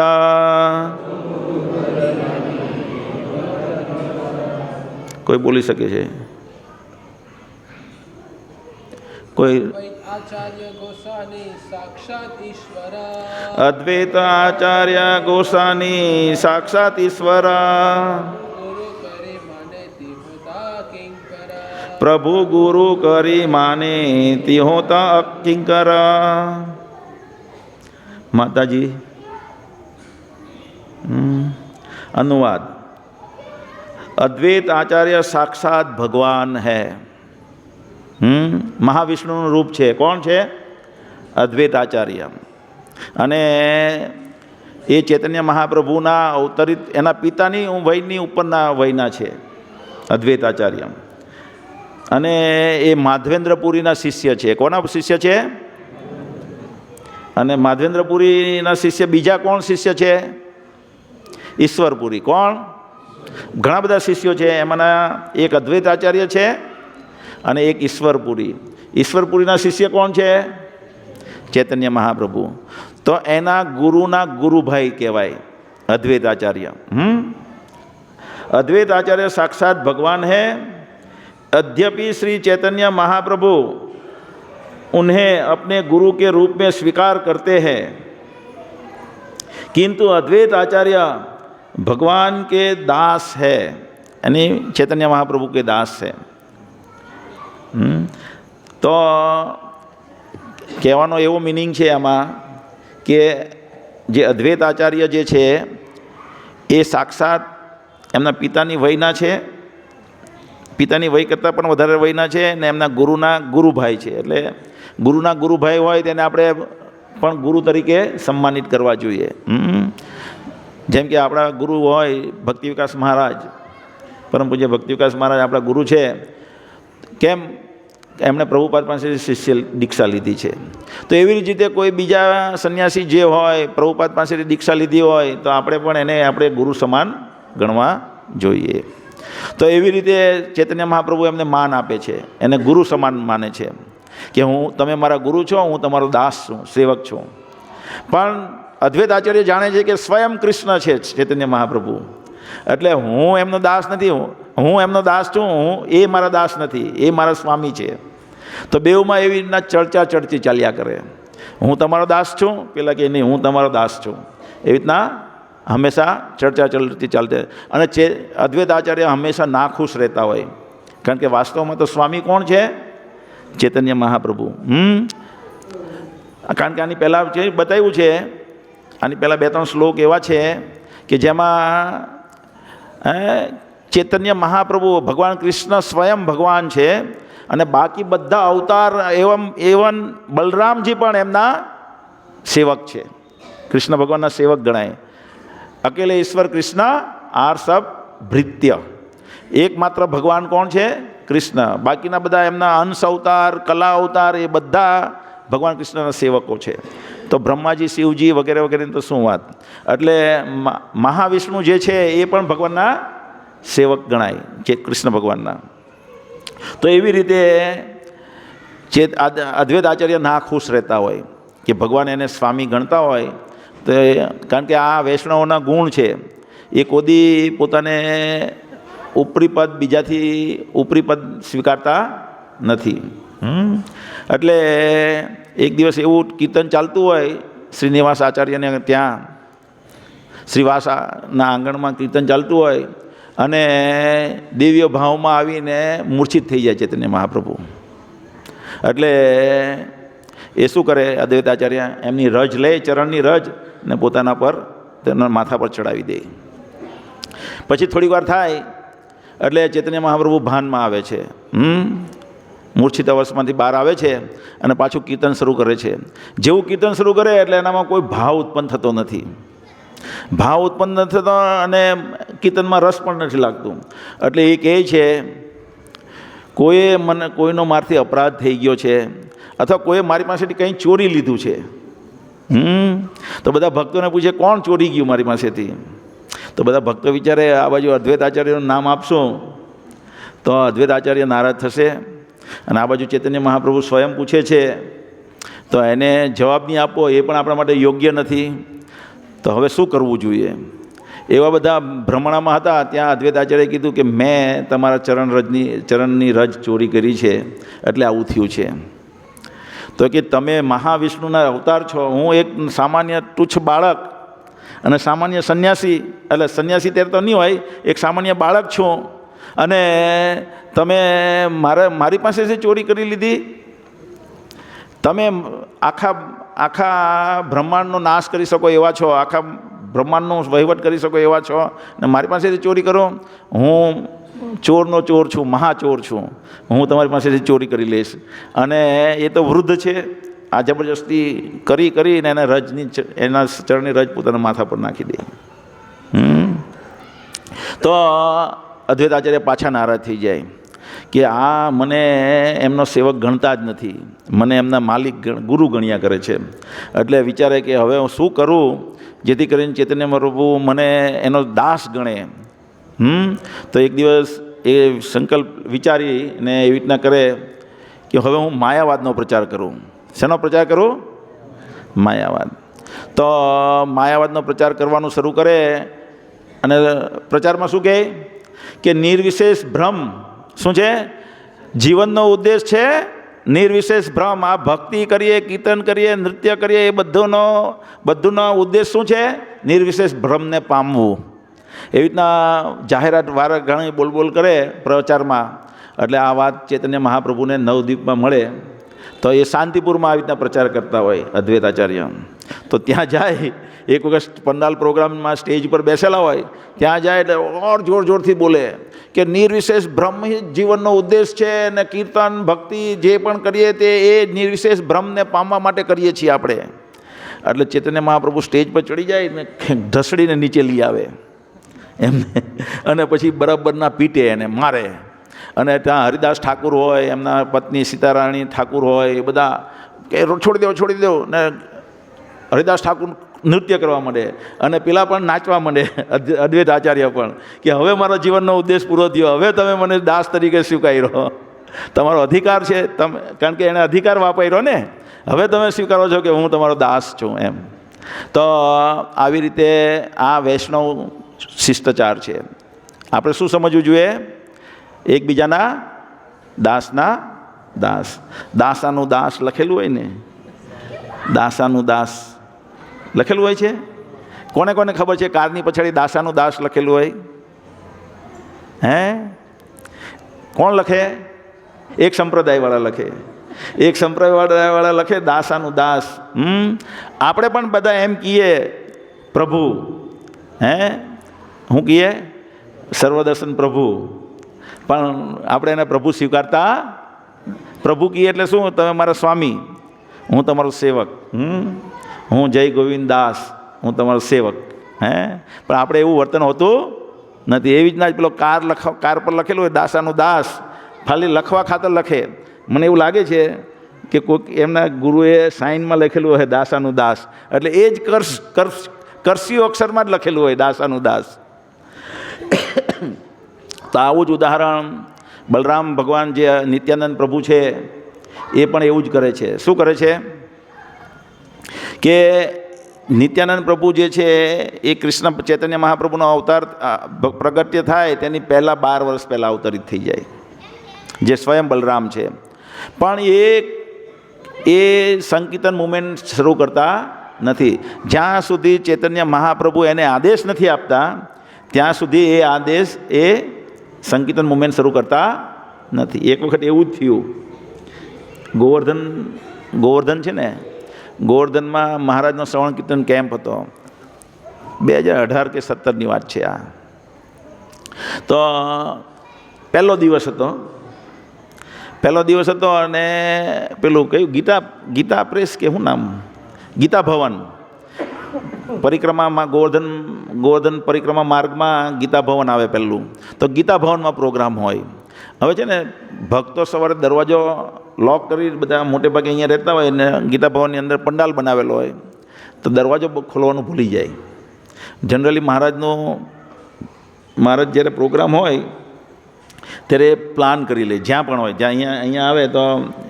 કોઈ બોલી શકે છે? કોઈ? અદ્વૈત આચાર્ય ગોસાની સાક્ષાત ઈશ્વર, પ્રભુ ગુરુ કરી માને તી હોતા અકિંકર. માતાજી अनुवाद। अद्वैत आचार्य साक्षात भगवान है। महाविष्णुનું રૂપ છે। કોણ છે? અદ્વૈત આચાર્ય. અને એ ચૈતન્ય મહાપ્રભુના અવતરિત એના પિતાની વયની ઉપરના વયના છે અદ્વૈત આચાર્ય. અને એ માધવેન્દ્રપુરીના શિષ્ય છે. કોના શિષ્ય છે? અને માધવેન્દ્રપુરીના શિષ્ય બીજા કોણ શિષ્ય છે? ઈશ્વરપુરી. કોણ? ઘણા બધા શિષ્યો છે, એમાંના એક અદ્વૈત આચાર્ય છે અને એક ઈશ્વરપુરી. ઈશ્વરપુરીના શિષ્ય કોણ છે? ચૈતન્ય મહાપ્રભુ. તો એના ગુરુના ગુરુભાઈ કહેવાય અદ્વૈત આચાર્ય. अद्वैत आचार्य साक्षात भगवान है। यद्यपि श्री चैतन्य महाप्रभु उन्हें अपने गुरु के रूप में स्वीकार करते हैं, किंतु अद्वैत आचार्य भगवान के दास है, यानी चैतन्य महाप्रभु के दास है। तो કહેવાનો એવો મિનિંગ છે આમાં કે જે અદ્વૈત આચાર્ય જે છે એ સાક્ષાત એમના પિતાની વયના છે, પિતાની વય કરતાં પણ વધારે વયના છે, ને એમના ગુરુના ગુરુભાઈ છે. એટલે ગુરુના ગુરુભાઈ હોય તેને આપણે પણ ગુરુ તરીકે સન્માનિત કરવા જોઈએ. જેમ કે આપણા ગુરુ હોય ભક્તિ વિકાસ મહારાજ, પરમ પૂજ્ય ભક્તિ વિકાસ મહારાજ આપણા ગુરુ છે. કેમ? એમણે પ્રભુપાદ પાસે શિષ્ય દીક્ષા લીધી છે. તો એવી રીતે કોઈ બીજા સંન્યાસી જે હોય પ્રભુપાદ પાસેથી દીક્ષા લીધી હોય તો આપણે પણ એને આપણે ગુરુ સમાન ગણવા જોઈએ. તો એવી રીતે ચૈતન્ય મહાપ્રભુ એમને માન આપે છે, એને ગુરુ સમાન માને છે કે તમે મારા ગુરુ છો, હું તમારો દાસ છું, સેવક છું. પણ અદ્વૈત આચાર્ય જાણે છે કે સ્વયં કૃષ્ણ છે ચૈતન્ય મહાપ્રભુ, એટલે હું એમનો દાસ નથી, હું એમનો દાસ છું, એ મારા દાસ નથી, એ મારા સ્વામી છે. તો બેઉમાં એવી રીતના ચર્ચા ચર્ચી ચાલ્યા કરે. હું તમારો દાસ છું, પેલા કે નહીં હું તમારો દાસ છું. એવી રીતના હંમેશા ચર્ચા ચર્ચી ચાલતી. અને અદ્વૈત આચાર્ય હંમેશા નાખુશ રહેતા હોય, કારણ કે વાસ્તવમાં તો સ્વામી કોણ છે? ચૈતન્ય મહાપ્રભુ. કારણ કે આની પહેલાં જે બતાવ્યું છે, આની પહેલાં 2-3 શ્લોક એવા છે કે જેમાં ચૈતન્ય મહાપ્રભુ ભગવાન કૃષ્ણ સ્વયં ભગવાન છે અને બાકી બધા અવતાર એવન બલરામજી પણ એમના સેવક છે, કૃષ્ણ ભગવાનના સેવક ગણાય. અકેલે ઈશ્વર કૃષ્ણ આર સબ ભૃત્ય. એકમાત્ર ભગવાન કોણ છે? કૃષ્ણ. બાકીના બધા એમના અંશ અવતાર, કલા અવતાર એ બધા ભગવાન કૃષ્ણના સેવકો છે. તો બ્રહ્માજી, શિવજી વગેરે વગેરેની તો શું વાત. એટલે મહાવિષ્ણુ જે છે એ પણ ભગવાનના સેવક ગણાય છે, કૃષ્ણ ભગવાનના. તો એવી રીતે અદ્વૈત આચાર્ય ના ખુશ રહેતા હોય કે ભગવાન એને સ્વામી ગણતા હોય. તો કારણ કે આ વૈષ્ણવોના ગુણ છે, એ કોદી પોતાને ઉપરી પદ, બીજાથી ઉપરી પદ સ્વીકારતા નથી. એટલે એક દિવસ એવું કીર્તન ચાલતું હોય શ્રીનિવાસ આચાર્યને ત્યાં, શ્રીવાસના આંગણમાં કીર્તન ચાલતું હોય અને દિવ્ય ભાવમાં આવીને મૂર્છિત થઈ જાય ચૈતન્ય મહાપ્રભુ. એટલે એ શું કરે? અદ્વૈત આચાર્ય એમની રજ લે, ચરણની રજ, ને પોતાના પર તેના માથા પર ચડાવી દે. પછી થોડીક વાર થાય એટલે ચૈતન્ય મહાપ્રભુ ભાનમાં આવે છે, મૂર્છિત અવસ્થામાંથી બહાર આવે છે અને પાછું કીર્તન શરૂ કરે છે. જેવું કીર્તન શરૂ કરે એટલે એનામાં કોઈ ભાવ ઉત્પન્ન થતો નથી, ભાવ ઉત્પન્ન નથી થતો અને કીર્તનમાં રસ પણ નથી લાગતું. એટલે એ કહે છે કોઈનો મારથી અપરાધ થઈ ગયો છે અથવા કોઈએ મારી પાસેથી કંઈ ચોરી લીધું છે. તો બધા ભક્તોને પૂછે કોણ ચોરી ગયું મારી પાસેથી? તો બધા ભક્તો વિચારે આ બાજુ અદ્વૈત આચાર્યનું નામ આપશું તો અદ્વૈત આચાર્ય નારાજ થશે, અને આ બાજુ ચૈતન્ય મહાપ્રભુ સ્વયં પૂછે છે તો એને જવાબ નહીં આપવો એ પણ આપણા માટે યોગ્ય નથી. તો હવે શું કરવું જોઈએ? એવા બધા ભ્રમણામાં હતા. ત્યાં અદ્વૈત આચાર્યએ કીધું કે મેં તમારા ચરણની રજ ચોરી કરી છે એટલે આવું થયું છે. તો કે તમે મહાવિષ્ણુના અવતાર છો, હું એક સામાન્ય તુચ્છ બાળક અને સામાન્ય સંન્યાસી, એટલે સંન્યાસી ત્યારે તો નહીં હોય, એક સામાન્ય બાળક છું અને તમે મારી પાસેથી ચોરી કરી લીધી. તમે આખા બ્રહ્માંડનો નાશ કરી શકો એવા છો, આખા બ્રહ્માંડનો વહીવટ કરી શકો એવા છો ને મારી પાસેથી ચોરી કરો? હું ચોરનો ચોર છું, મહાચોર છું, હું તમારી પાસેથી ચોરી કરી લઈશ. અને એ તો વૃદ્ધ છે, આ જબરજસ્તી કરીને એને એના ચરણની રજ પોતાના માથા પર નાખી દે. તો અદ્વૈત આચાર્ય પાછા નારાજ થઈ જાય કે આ મને એમનો સેવક ગણતા જ નથી, મને એમના માલિક ગુરુ ગણ્યા કરે છે. એટલે વિચારે કે હવે હું શું કરું જેથી કરીને ચૈતન્ય પ્રભુ મને એનો દાસ ગણે. તો એક દિવસ એ સંકલ્પ વિચારીને એવી રીતના કરે કે હવે હું માયાવાદનો પ્રચાર કરું. શેનો પ્રચાર કરું? માયાવાદ. તો માયાવાદનો પ્રચાર કરવાનું શરૂ કરે અને પ્રચારમાં શું કહે કે નિર્વિશેષ ભ્રમ શું છે? જીવનનો ઉદ્દેશ છે નિર્વિશેષ ભ્રમ. આ ભક્તિ કરીએ, કીર્તન કરીએ, નૃત્ય કરીએ, એ બધુંનો ઉદ્દેશ શું છે? નિર્વિશેષ ભ્રમને પામવું. એવી રીતના જાહેરાત વાર ઘણી બોલ કરે પ્રચારમાં. એટલે આ વાત ચૈતન્ય મહાપ્રભુને નવદ્વીપમાં મળે. તો એ શાંતિપુરમાં આવી રીતના પ્રચાર કરતા હોય અદ્વૈત આચાર્ય. તો ત્યાં જાય, એક વખત પંડાલ પ્રોગ્રામમાં સ્ટેજ પર બેસેલા હોય, ત્યાં જાય એટલે ઓર જોરથી બોલે કે નિર્વિશેષ બ્રહ્મ જીવનનો ઉદ્દેશ છે ને કીર્તન ભક્તિ જે પણ કરીએ તે એ નિર્વિશેષ બ્રહ્મને પામવા માટે કરીએ છીએ આપણે. એટલે ચૈતન્ય મહાપ્રભુ સ્ટેજ પર ચડી જાય ને ઢસડીને નીચે લઈ આવે એમને, અને પછી બરાબરના પીટે એને મારે. અને ત્યાં હરિદાસ ઠાકુર હોય, એમના પત્ની સીતારાણી ઠાકુર હોય, એ બધા કે છોડી દો ને હરિદાસ ઠાકુર નૃત્ય કરવા માંડે અને પેલા પણ નાચવા માંડે અદ્વૈત આચાર્ય પણ કે હવે મારો જીવનનો ઉદ્દેશ પૂરો થયો, હવે તમે મને દાસ તરીકે સ્વીકાર્યો, તમારો અધિકાર છે. તમે કારણ કે એણે અધિકાર વાપર્યો ને, હવે તમે સ્વીકારો છો કે હું તમારો દાસ છું એમ. તો આવી રીતે આ વૈષ્ણવ શિષ્ટાચાર છે. આપણે શું સમજવું જોઈએ? એકબીજાના દાસના દાસ. દાસાનું દાસ લખેલું હોય ને, દાસાનું દાસ લખેલું હોય છે. કોને ખબર છે કારની પછાડી દાસાનું દાસ લખેલું હોય? હે, કોણ લખે? એક સંપ્રદાયવાળા લખે. એક સંપ્રદાયવાળા લખે દાસાનું દાસ. આપણે પણ બધા એમ કહીએ પ્રભુ, હું કહીએ સર્વદર્શન પ્રભુ, પણ આપણે એને પ્રભુ સ્વીકારતા. પ્રભુ કહીએ એટલે શું? તમે મારા સ્વામી, હું તમારો સેવક. હું જય ગોવિંદ દાસ, હું તમારો સેવક. પણ આપણે એવું વર્તન હોતું નથી. એવી રીતના જ પેલો કાર પર લખેલું હોય દાસાનું દાસ, ખાલી લખવા ખાતર લખે. મને એવું લાગે છે કે કોઈક એમના ગુરુએ સાઇનમાં લખેલું હોય દાસાનું દાસ, એટલે એ જ કરસ્યુ અક્ષરમાં જ લખેલું હોય દાસાનું દાસ. તો આવું જ ઉદાહરણ બલરામ ભગવાન જે નિત્યાનંદ પ્રભુ છે એ પણ એવું જ કરે છે. શું કરે છે કે નિત્યાનંદ પ્રભુ જે છે એ કૃષ્ણ ચૈતન્ય મહાપ્રભુનો અવતાર પ્રગટ્ય થાય તેની પહેલાં 12 વર્ષ પહેલાં અવતરિત થઈ જાય, જે સ્વયં બલરામ છે. પણ એ સંકીર્તન મુવમેન્ટ શરૂ કરતા નથી. જ્યાં સુધી ચૈતન્ય મહાપ્રભુ એને આદેશ નથી આપતા ત્યાં સુધી એ આદેશ એ સંકીર્તન મુવમેન્ટ શરૂ કરતા નથી. એક વખત એવું જ થયું. ગોવર્ધન છે ને, ગોવર્ધનમાં મહારાજનો શ્રવણ કીર્તન કેમ્પ હતો. 2018 કે 17ની વાત છે આ. તો પહેલો દિવસ હતો અને પેલું કયું ગીતા પ્રેસ કે શું નામ, ગીતા ભવન પરિક્રમામાં, ગોવર્ધન પરિક્રમા માર્ગમાં ગીતા ભવન આવે પહેલું. તો ગીતા ભવનમાં પ્રોગ્રામ હોય. હવે છે ને ભક્તો સવારે દરવાજો લોક કરી, બધા મોટે ભાગે અહીંયા રહેતા હોય ને ગીતા ભવનની અંદર પંડાલ બનાવેલો હોય, તો દરવાજો ખોલવાનું ભૂલી જાય. જનરલી મહારાજ જ્યારે પ્રોગ્રામ હોય ત્યારે પ્લાન કરી લે, જ્યાં પણ હોય, જ્યાં અહીંયા આવે તો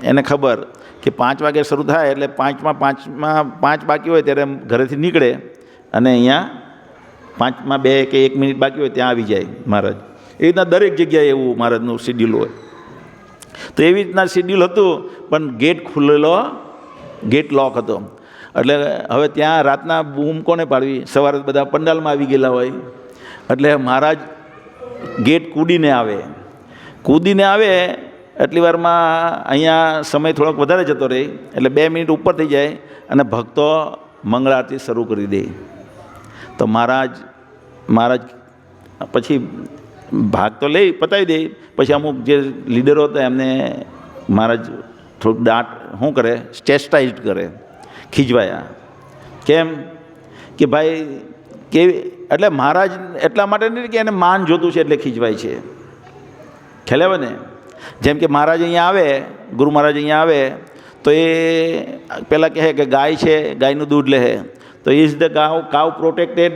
એને ખબર કે 5 વાગે શરૂ થાય એટલે 5 બાકી હોય ત્યારે ઘરેથી નીકળે અને અહીંયા 5માં 2 કે 1 મિનિટ બાકી હોય ત્યાં આવી જાય મહારાજ. એ રીતના દરેક જગ્યાએ એવું મહારાજનું શિડ્યુલ હોય. તો એવી રીતના શિડ્યુલ હતું, પણ ગેટ ખુલ્લેલો, ગેટ લોક હતો. એટલે હવે ત્યાં રાતના બૂમ કોને પાડવી? સવારે બધા પંડાલમાં આવી ગયેલા હોય. એટલે મહારાજ ગેટ કૂદીને આવે એટલી વારમાં અહીંયા સમય થોડોક વધારે જતો રહે, એટલે 2 મિનિટ ઉપર થઈ જાય અને ભક્તો મંગળ આરતી શરૂ કરી દે. તો મહારાજ પછી ભાગ તો લઈ પતાવી દે. પછી અમુક જે લીડરો હતા એમને મહારાજ થોડુંક દાંત શું કરે, ચેસ્ટાઇઝ કરે, ખીજવાયા. કેમ કે ભાઈ કેવી, એટલે મહારાજ એટલા માટે નહીં કે એને માન જોતું છે એટલે ખીજવાય છે, ખ્યાલ આવે ને. જેમ કે મહારાજ અહીંયા આવે, ગુરુ મહારાજ અહીંયા આવે તો એ પહેલાં કહે કે ગાય છે, ગાયનું દૂધ લે, તો ઇઝ ધ કાવ પ્રોટેક્ટેડ?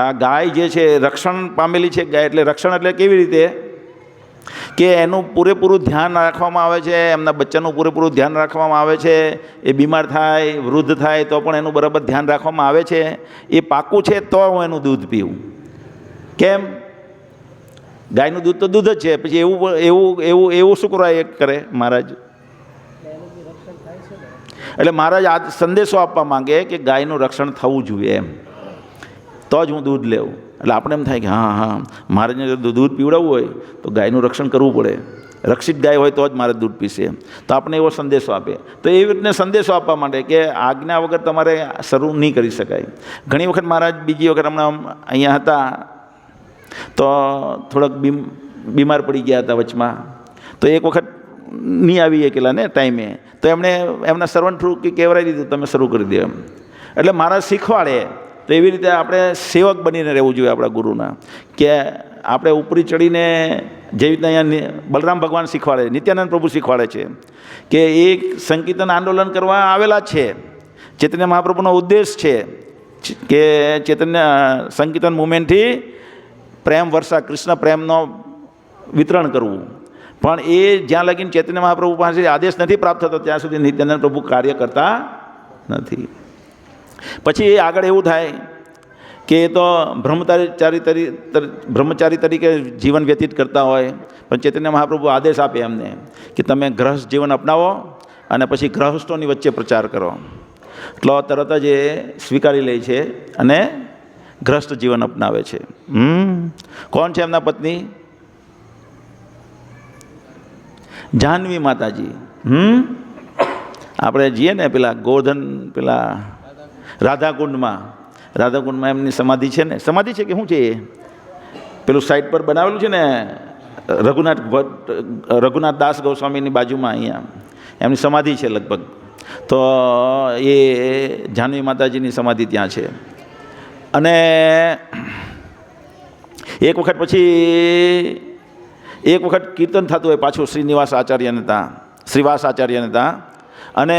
આ ગાય જે છે રક્ષણ પામેલી છે ગાય. એટલે રક્ષણ એટલે કેવી રીતે કે એનું પૂરેપૂરું ધ્યાન રાખવામાં આવે છે, એમના બચ્ચાનું પૂરેપૂરું ધ્યાન રાખવામાં આવે છે. એ બીમાર થાય, વૃદ્ધ થાય તો પણ એનું બરાબર ધ્યાન રાખવામાં આવે છે. એ પાકું છે તો હું એનું દૂધ પીવું. કેમ? ગાયનું દૂધ તો દૂધ જ છે, પછી એવું એવું એવું એવું શું કરવા એ કરે મહારાજ? એટલે મહારાજ આ સંદેશો આપવા માંગે કે ગાયનું રક્ષણ થવું જોઈએ એમ, તો જ હું દૂધ લેવું. એટલે આપણે એમ થાય કે હા મહારાજને દૂધ પીવડાવવું હોય તો ગાયનું રક્ષણ કરવું પડે, રક્ષિત ગાય હોય તો જ મારે દૂધ પીશે. તો આપણે એવો સંદેશો આપે. તો એવી રીતને સંદેશો આપવા માટે કે આજ્ઞા વગર તમારે શરૂ નહીં કરી શકાય. ઘણી વખત મહારાજ બીજી વખત હમણાં અહીંયા હતા તો થોડાક બીમાર પડી ગયા હતા વચમાં, તો એક વખત નહીં આવી શકેલા ને ટાઈમે, તો એમણે એમના સર્વન્ટ થ્રુ કહેવરાઈ દીધું તમે શરૂ કરી દો એમ. એટલે મહારાજ શીખવાડે. તો એવી રીતે આપણે સેવક બનીને રહેવું જોઈએ આપણા ગુરુના, કે આપણે ઉપરી ચડીને જેવી રીતના અહીંયા બલરામ ભગવાન શીખવાડે, નિત્યાનંદ પ્રભુ શીખવાડે છે કે એક સંકીર્તન આંદોલન કરવા આવેલા છે. ચૈતન્ય મહાપ્રભુનો ઉદ્દેશ છે કે ચૈતન્ય સંકીર્તન મુવમેન્ટથી પ્રેમ વર્ષા, કૃષ્ણ પ્રેમનો વિતરણ કરવું. પણ એ જ્યાં લગીને ચૈતન્ય મહાપ્રભુ પાસે આદેશ નથી પ્રાપ્ત થતો ત્યાં સુધી નિત્યાનંદ પ્રભુ કાર્ય કરતા નથી. પછી એ આગળ એવું થાય કે એ તો બ્રહ્મચારી તરીકે જીવન વ્યતીત કરતા હોય, પણ ચૈતન્ય મહાપ્રભુ આદેશ આપે એમને કે તમે ગ્રહસ્થ જીવન અપનાવો અને પછી ગ્રહસ્થોની વચ્ચે પ્રચાર કરો. એટલે તરત જ એ સ્વીકારી લે છે અને ગ્રહસ્થ જીવન અપનાવે છે. કોણ છે એમના પત્ની? જાહ્નવી માતાજી. આપણે જઈએ ને પેલા ગોવર્ધન, પેલા રાધાકુંડમાં એમની સમાધિ છે ને, સમાધિ છે કે શું છે એ પેલું સાઈડ પર બનાવેલું છે ને, રઘુનાથ દાસ ગોસ્વામીની બાજુમાં અહીંયા એમની સમાધિ છે લગભગ. તો એ જાહ્નવી માતાજીની સમાધિ ત્યાં છે. અને એક વખત કીર્તન થતું હોય પાછું શ્રીવાસ આચાર્યને ત્યાં, અને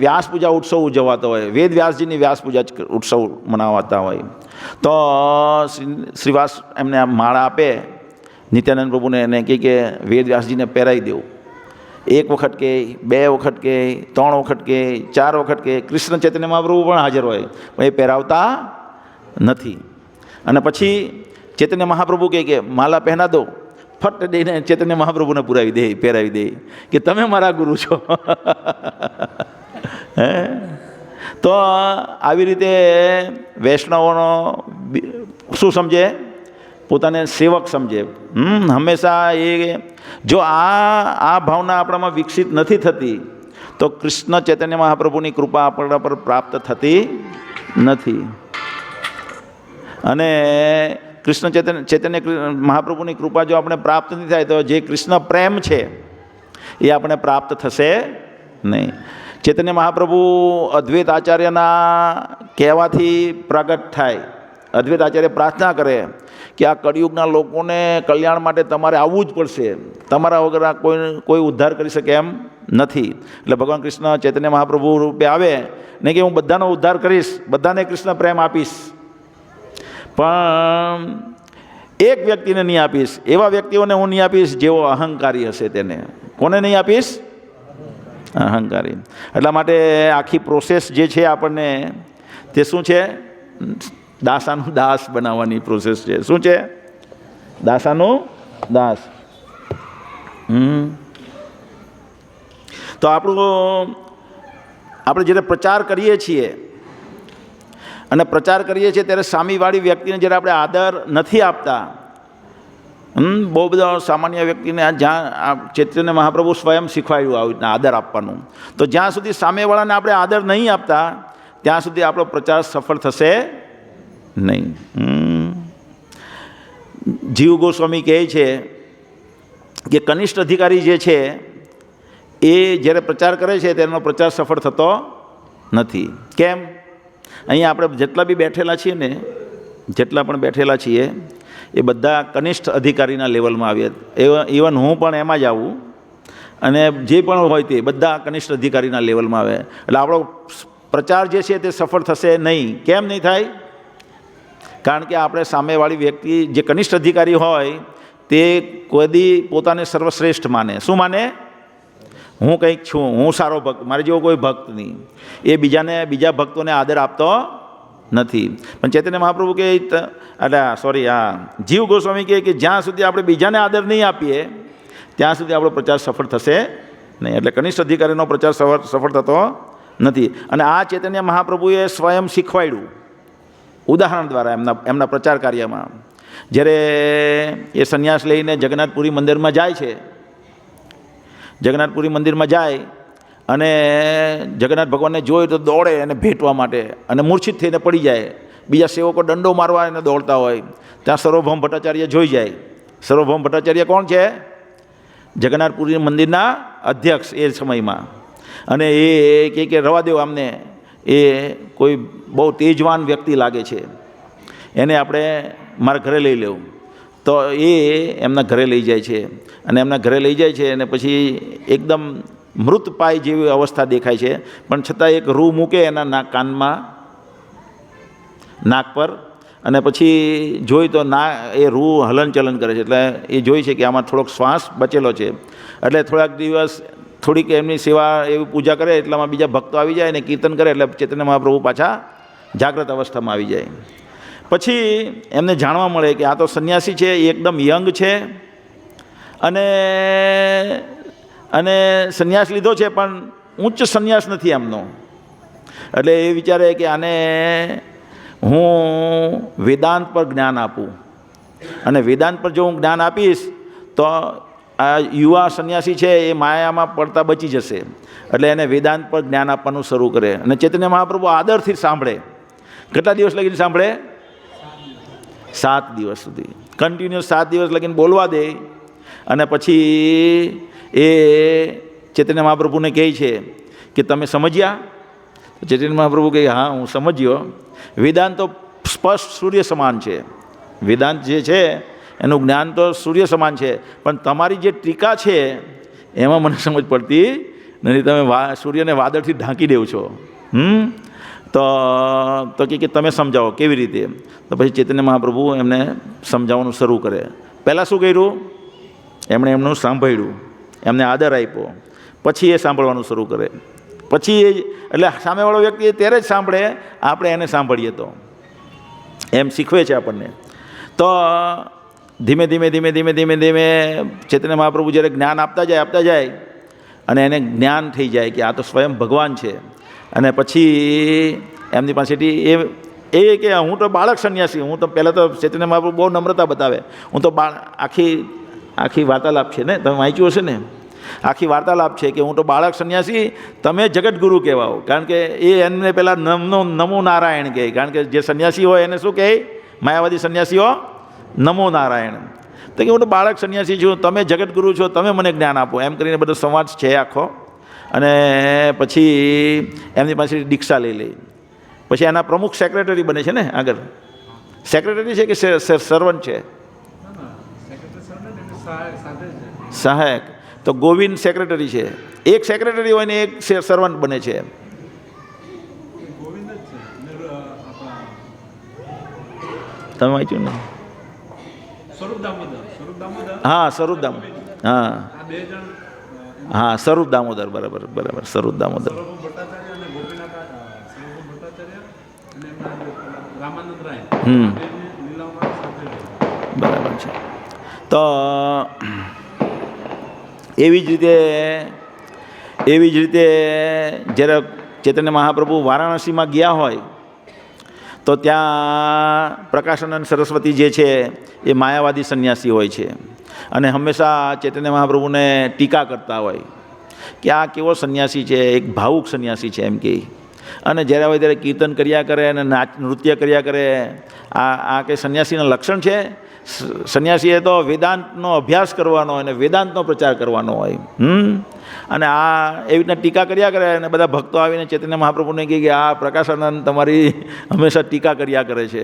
વ્યાસ પૂજા ઉત્સવ ઉજવાતો હોય, વેદ વ્યાસજીની વ્યાસ પૂજા ઉત્સવ મનાવાતા હોય. તો શ્રીવાસ એમને આ માળા આપે નિત્યાનંદ પ્રભુને, એને કહે કે વેદ વ્યાસજીને પહેરાવી દેવું. એક વખત કે, બે વખત કે, 3 વખત કે, 4 વખત કે, કૃષ્ણ ચૈતન્ય મહાપ્રભુ પણ હાજર હોય પણ એ પહેરાવતા નથી. અને પછી ચૈતન્ય મહાપ્રભુ કહે કે માલા પહેરા દો, ફટ દઈને ચૈતન્ય મહાપ્રભુને પહેરાવી દે કે તમે મારા ગુરુ છો. તો આવી રીતે વૈષ્ણવોનો શું સમજે? પોતાને સેવક સમજે. હંમેશા એ જો આ ભાવના આપણામાં વિકસિત નથી થતી તો કૃષ્ણ ચૈતન્ય મહાપ્રભુની કૃપા આપણા પર પ્રાપ્ત થતી નથી. અને કૃષ્ણ ચૈતન્ય મહાપ્રભુની કૃપા જો આપણે પ્રાપ્ત નહીં થાય તો જે કૃષ્ણ પ્રેમ છે એ આપણે પ્રાપ્ત થશે નહીં. ચૈતન્ય મહાપ્રભુ અદ્વૈત આચાર્યના કહેવાથી પ્રગટ થાય. અદ્વૈત આચાર્ય પ્રાર્થના કરે કે આ કળિયુગના લોકોને કલ્યાણ માટે તમારે આવવું જ પડશે, તમારા વગર આ કોઈ ઉદ્ધાર કરી શકે એમ નથી. એટલે ભગવાન કૃષ્ણ ચૈતન્ય મહાપ્રભુ રૂપે આવે ને કે હું બધાનો ઉદ્ધાર કરીશ, બધાને કૃષ્ણ પ્રેમ આપીશ, પણ એક વ્યક્તિને નહીં આપીશ, એવા વ્યક્તિઓને હું નહીં આપીશ જેઓ અહંકારી હશે તેને. કોને નહીં આપીશ? અહંકારી. એટલા માટે આખી પ્રોસેસ જે છે આપણને તે શું છે? દાસાનું દાસ બનાવવાની પ્રોસેસ છે. શું છે? દાસાનું દાસ. તો આપણે જ્યારે પ્રચાર કરીએ છીએ ત્યારે સામીવાળી વ્યક્તિને જ્યારે આપણે આદર નથી આપતા, બહુ બધા સામાન્ય વ્યક્તિને જ્યાં ચૈતન્ય મહાપ્રભુ સ્વયં શીખવાડ્યું આવી રીતના આદર આપવાનું, તો જ્યાં સુધી સામેવાળાને આપણે આદર નહીં આપતા ત્યાં સુધી આપણો પ્રચાર સફળ થશે નહીં. જીવ ગોસ્વામી કહે છે કે કનિષ્ઠ અધિકારી જે છે એ જ્યારે પ્રચાર કરે છે તેનો પ્રચાર સફળ થતો નથી. કેમ? અહીંયા આપણે જેટલા બી બેઠેલા છીએ ને, જેટલા પણ બેઠેલા છીએ એ બધા કનિષ્ઠ અધિકારીના લેવલમાં આવીએ. ઇવન હું પણ એમાં જ આવું, અને જે પણ હોય તે બધા કનિષ્ઠ અધિકારીના લેવલમાં આવે. એટલે આપણો પ્રચાર જે છે તે સફળ થશે નહીં. કેમ નહીં થાય? કારણ કે આપણે સામેવાળી વ્યક્તિ જે કનિષ્ઠ અધિકારી હોય તે કોઈ દી પોતાને સર્વશ્રેષ્ઠ માને. શું માને? હું કંઈક છું, હું સારો ભક્ત, મારે જેવો કોઈ ભક્ત નહીં. એ બીજા ભક્તોને આદર આપતો નથી. પણ ચૈતન્ય મહાપ્રભુ કે જીવ ગોસ્વામી કહે કે જ્યાં સુધી આપણે બીજાને આદર નહીં આપીએ ત્યાં સુધી આપણો પ્રચાર સફળ થશે નહીં. એટલે કનિષ્ઠ અધિકારીનો પ્રચાર સફળ થતો નથી. અને આ ચૈતન્ય મહાપ્રભુએ સ્વયં શીખવાડ્યું ઉદાહરણ દ્વારા એમના પ્રચાર કાર્યમાં. જ્યારે એ સંન્યાસ લઈને જગન્નાથપુરી મંદિરમાં જાય છે, જગન્નાથપુરી મંદિરમાં જાય અને જગન્નાથ ભગવાનને જોઈ તો દોડે એને ભેટવા માટે, અને મૂર્છિત થઈને પડી જાય. બીજા સેવકો દંડો મારવા એને દોડતા હોય. ત્યાં સર્વભૌમ ભટ્ટાચાર્ય જોઈ જાય. સર્વભૌમ ભટ્ટાચાર્ય કોણ છે? જગન્નાથપુરી મંદિરના અધ્યક્ષ એ સમયમાં. અને એ કે રવા દેવ આમને, એ કોઈ બહુ તેજવાન વ્યક્તિ લાગે છે, એને આપણે મારા ઘરે લઈ લેવું. તો એ એમના ઘરે લઈ જાય છે, અને એમના ઘરે લઈ જાય છે અને પછી એકદમ મૃતપાય જેવી અવસ્થા દેખાય છે, પણ છતાં એક રૂ મૂકે એના કાનમાં, નાક પર, અને પછી જોઈ તો એ રૂ હલનચલન કરે છે. એટલે એ જોઈ છે કે આમાં થોડોક શ્વાસ બચેલો છે. એટલે થોડાક દિવસ થોડીક એમની સેવા એવી પૂજા કરે, એટલામાં બીજા ભક્તો આવી જાય અને કીર્તન કરે, એટલે ચૈતન્ય મહાપ્રભુ પાછા જાગ્રત અવસ્થામાં આવી જાય. પછી એમને જાણવા મળે કે આ તો સંન્યાસી છે, એ એકદમ યંગ છે, અને સંન્યાસ લીધો છે પણ ઉચ્ચ સંન્યાસ નથી એમનો. એટલે એ વિચારે કે આને હું વેદાંત પર જ્ઞાન આપું, અને વેદાંત પર જો હું જ્ઞાન આપીશ તો આ યુવા સંન્યાસી છે એ માયામાં પડતા બચી જશે. એટલે એને વેદાંત પર જ્ઞાન આપવાનું શરૂ કરે. અને ચૈતન્ય મહાપ્રભુ આદરથી સાંભળે. કેટલા દિવસ લગીને સાંભળે? 7 દિવસ સુધી કન્ટિન્યુઅસ 7 દિવસ લગીને બોલવા દે. અને પછી એ ચૈતન્ય મહાપ્રભુને કહે છે કે તમે સમજ્યા? ચૈતન્ય મહાપ્રભુ કહે હા હું સમજ્યો. વેદાંત તો સ્પષ્ટ સૂર્ય સમાન છે. વેદાંત જે છે એનું જ્ઞાન તો સૂર્ય સમાન છે, પણ તમારી જે ટીકા છે એમાં મને સમજ પડતી નથી. તમે સૂર્યને વાદળથી ઢાંકી દેવ છો. તો કે તમે સમજાવો કેવી રીતે? તો પછી ચૈતન્ય મહાપ્રભુ એમને સમજાવવાનું શરૂ કરે. પહેલાં શું કર્યું? એમણે એમનું સાંભળ્યું, એમને આદર આપ્યો, પછી એ સાંભળવાનું શરૂ કરે. પછી એટલે સામેવાળો વ્યક્તિ ત્યારે જ સાંભળે, આપણે એને સાંભળીએ તો. એમ શીખવે છે આપણને. તો ધીમે ધીમે ચૈતન્ય મહાપ્રભુ જ્યારે જ્ઞાન આપતા જાય અને એને જ્ઞાન થઈ જાય કે આ તો સ્વયં ભગવાન છે. અને પછી એમની પાસેથી એ કે હું તો બાળક સંન્યાસી, હું તો પહેલાં તો ચૈતન્ય મહાપ્રભુ બહુ નમ્રતા બતાવે. હું તો આખી વાર્તાલાપ છે ને, તમે વાંચ્યું હશે ને, આખી વાર્તાલાપ છે કે હું તો બાળક સંન્યાસી, તમે જગતગુરુ કહેવાઓ. કારણ કે એ એમને પહેલાં નમો નારાયણ કહે. કારણ કે જે સંન્યાસી હોય એને શું કહે? માયાવાદી સંન્યાસીઓ નમો નારાયણ. તો કે હું તો બાળક સંન્યાસી છું, તમે જગતગુરુ છો, તમે મને જ્ઞાન આપો, એમ કરીને બધો સંવાદ છે આખો. અને પછી એમની પાસે દીક્ષા લઈ લે. પછી એના પ્રમુખ સેક્રેટરી બને છે ને. આગળ સેક્રેટરી છે કે સર્વન્ટ છે? સહાયક. તો ગોવિંદ સેક્રેટરી છે. એક સેક્રેટરી હોય ને એક સર્વન્ટ બને છે. તમે વાંચ્યું ને? હા, સ્વરૂપ દામોદર. હા, સ્વરૂપ દામોદર. બરાબર સ્વરૂપ દામોદર. બરાબર છે. તો એવી જ રીતે જ્યારે ચૈતન્ય મહાપ્રભુ વારાણસીમાં ગયા હોય તો ત્યાં પ્રકાશાનંદ સરસ્વતી જે છે એ માયાવાદી સંન્યાસી હોય છે, અને હંમેશા ચૈતન્ય મહાપ્રભુને ટીકા કરતા હોય કે આ કેવો સંન્યાસી છે, એક ભાવુક સંન્યાસી છે એમ કહે. અને જ્યારે હોય ત્યારે કીર્તન કર્યા કરે અને નૃત્ય કર્યા કરે. આ કંઈ સંન્યાસીના લક્ષણ છે? સંન્યાસીએ તો વેદાંતનો અભ્યાસ કરવાનો હોય અને વેદાંતનો પ્રચાર કરવાનો હોય. અને આ એવી રીતના ટીકા કર્યા કરે અને બધા ભક્તો આવીને ચૈતન્ય મહાપ્રભુને કહે કે આ પ્રકાશાનંદ તમારી હંમેશા ટીકા કર્યા કરે છે.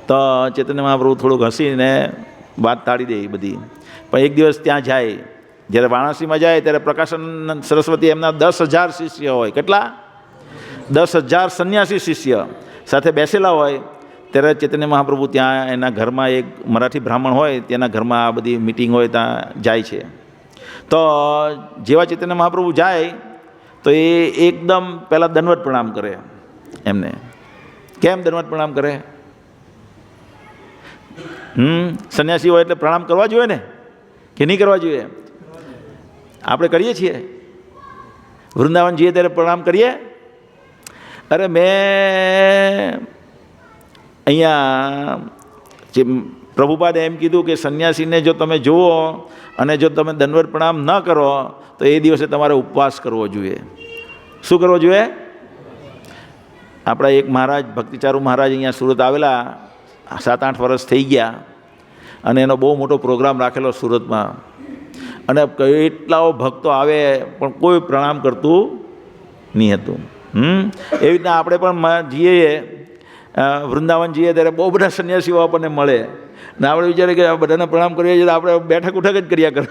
તો ચૈતન્ય મહાપ્રભુ થોડુંક હસીને વાત ટાળી દે બધી. પણ એક દિવસ ત્યાં જાય, જ્યારે વારાણસીમાં જાય ત્યારે પ્રકાશાનંદ સરસ્વતી એમના 10,000 શિષ્ય હોય. કેટલા? 10,000 સંન્યાસી શિષ્ય સાથે બેસેલા હોય. ત્યારે ચૈતન્ય મહાપ્રભુ ત્યાં એના ઘરમાં એક મરાઠી બ્રાહ્મણ હોય તેના ઘરમાં આ બધી મિટિંગ હોય ત્યાં જાય છે. તો જેવા ચૈતન્ય મહાપ્રભુ જાય તો એ એકદમ પહેલાં દંડવત પ્રણામ કરે એમને. કેમ દંડવત પ્રણામ કરે? સંન્યાસી હોય એટલે પ્રણામ કરવા જોઈએ ને, કે નહીં કરવા જોઈએ? આપણે કરીએ છીએ. વૃંદાવન જઈએ ત્યારે પ્રણામ કરીએ. અરે મેં અહીંયા જે પ્રભુપાદે એમ કીધું કે સંન્યાસીને જો તમે જુઓ અને જો તમે દંડવત પ્રણામ ન કરો તો એ દિવસે તમારે ઉપવાસ કરવો જોઈએ. શું કરવો જોઈએ? આપણા એક મહારાજ ભક્તિચારુ મહારાજ અહીંયા સુરત આવેલા, 7-8 વર્ષ થઈ ગયા અને એનો બહુ મોટો પ્રોગ્રામ રાખેલો સુરતમાં. અને કેટલાઓ ભક્તો આવે પણ કોઈ પ્રણામ કરતું નહીં હતું. એવી રીતના આપણે પણ જઈએ, વૃંદાવન જઈએ ત્યારે બહુ બધા સંન્યાસીઓ આપણને મળે ને આપણે વિચારીએ કે બધાને પ્રણામ કરીએ છીએ તો આપણે બેઠક ઉઠક જ કર્યા કરે.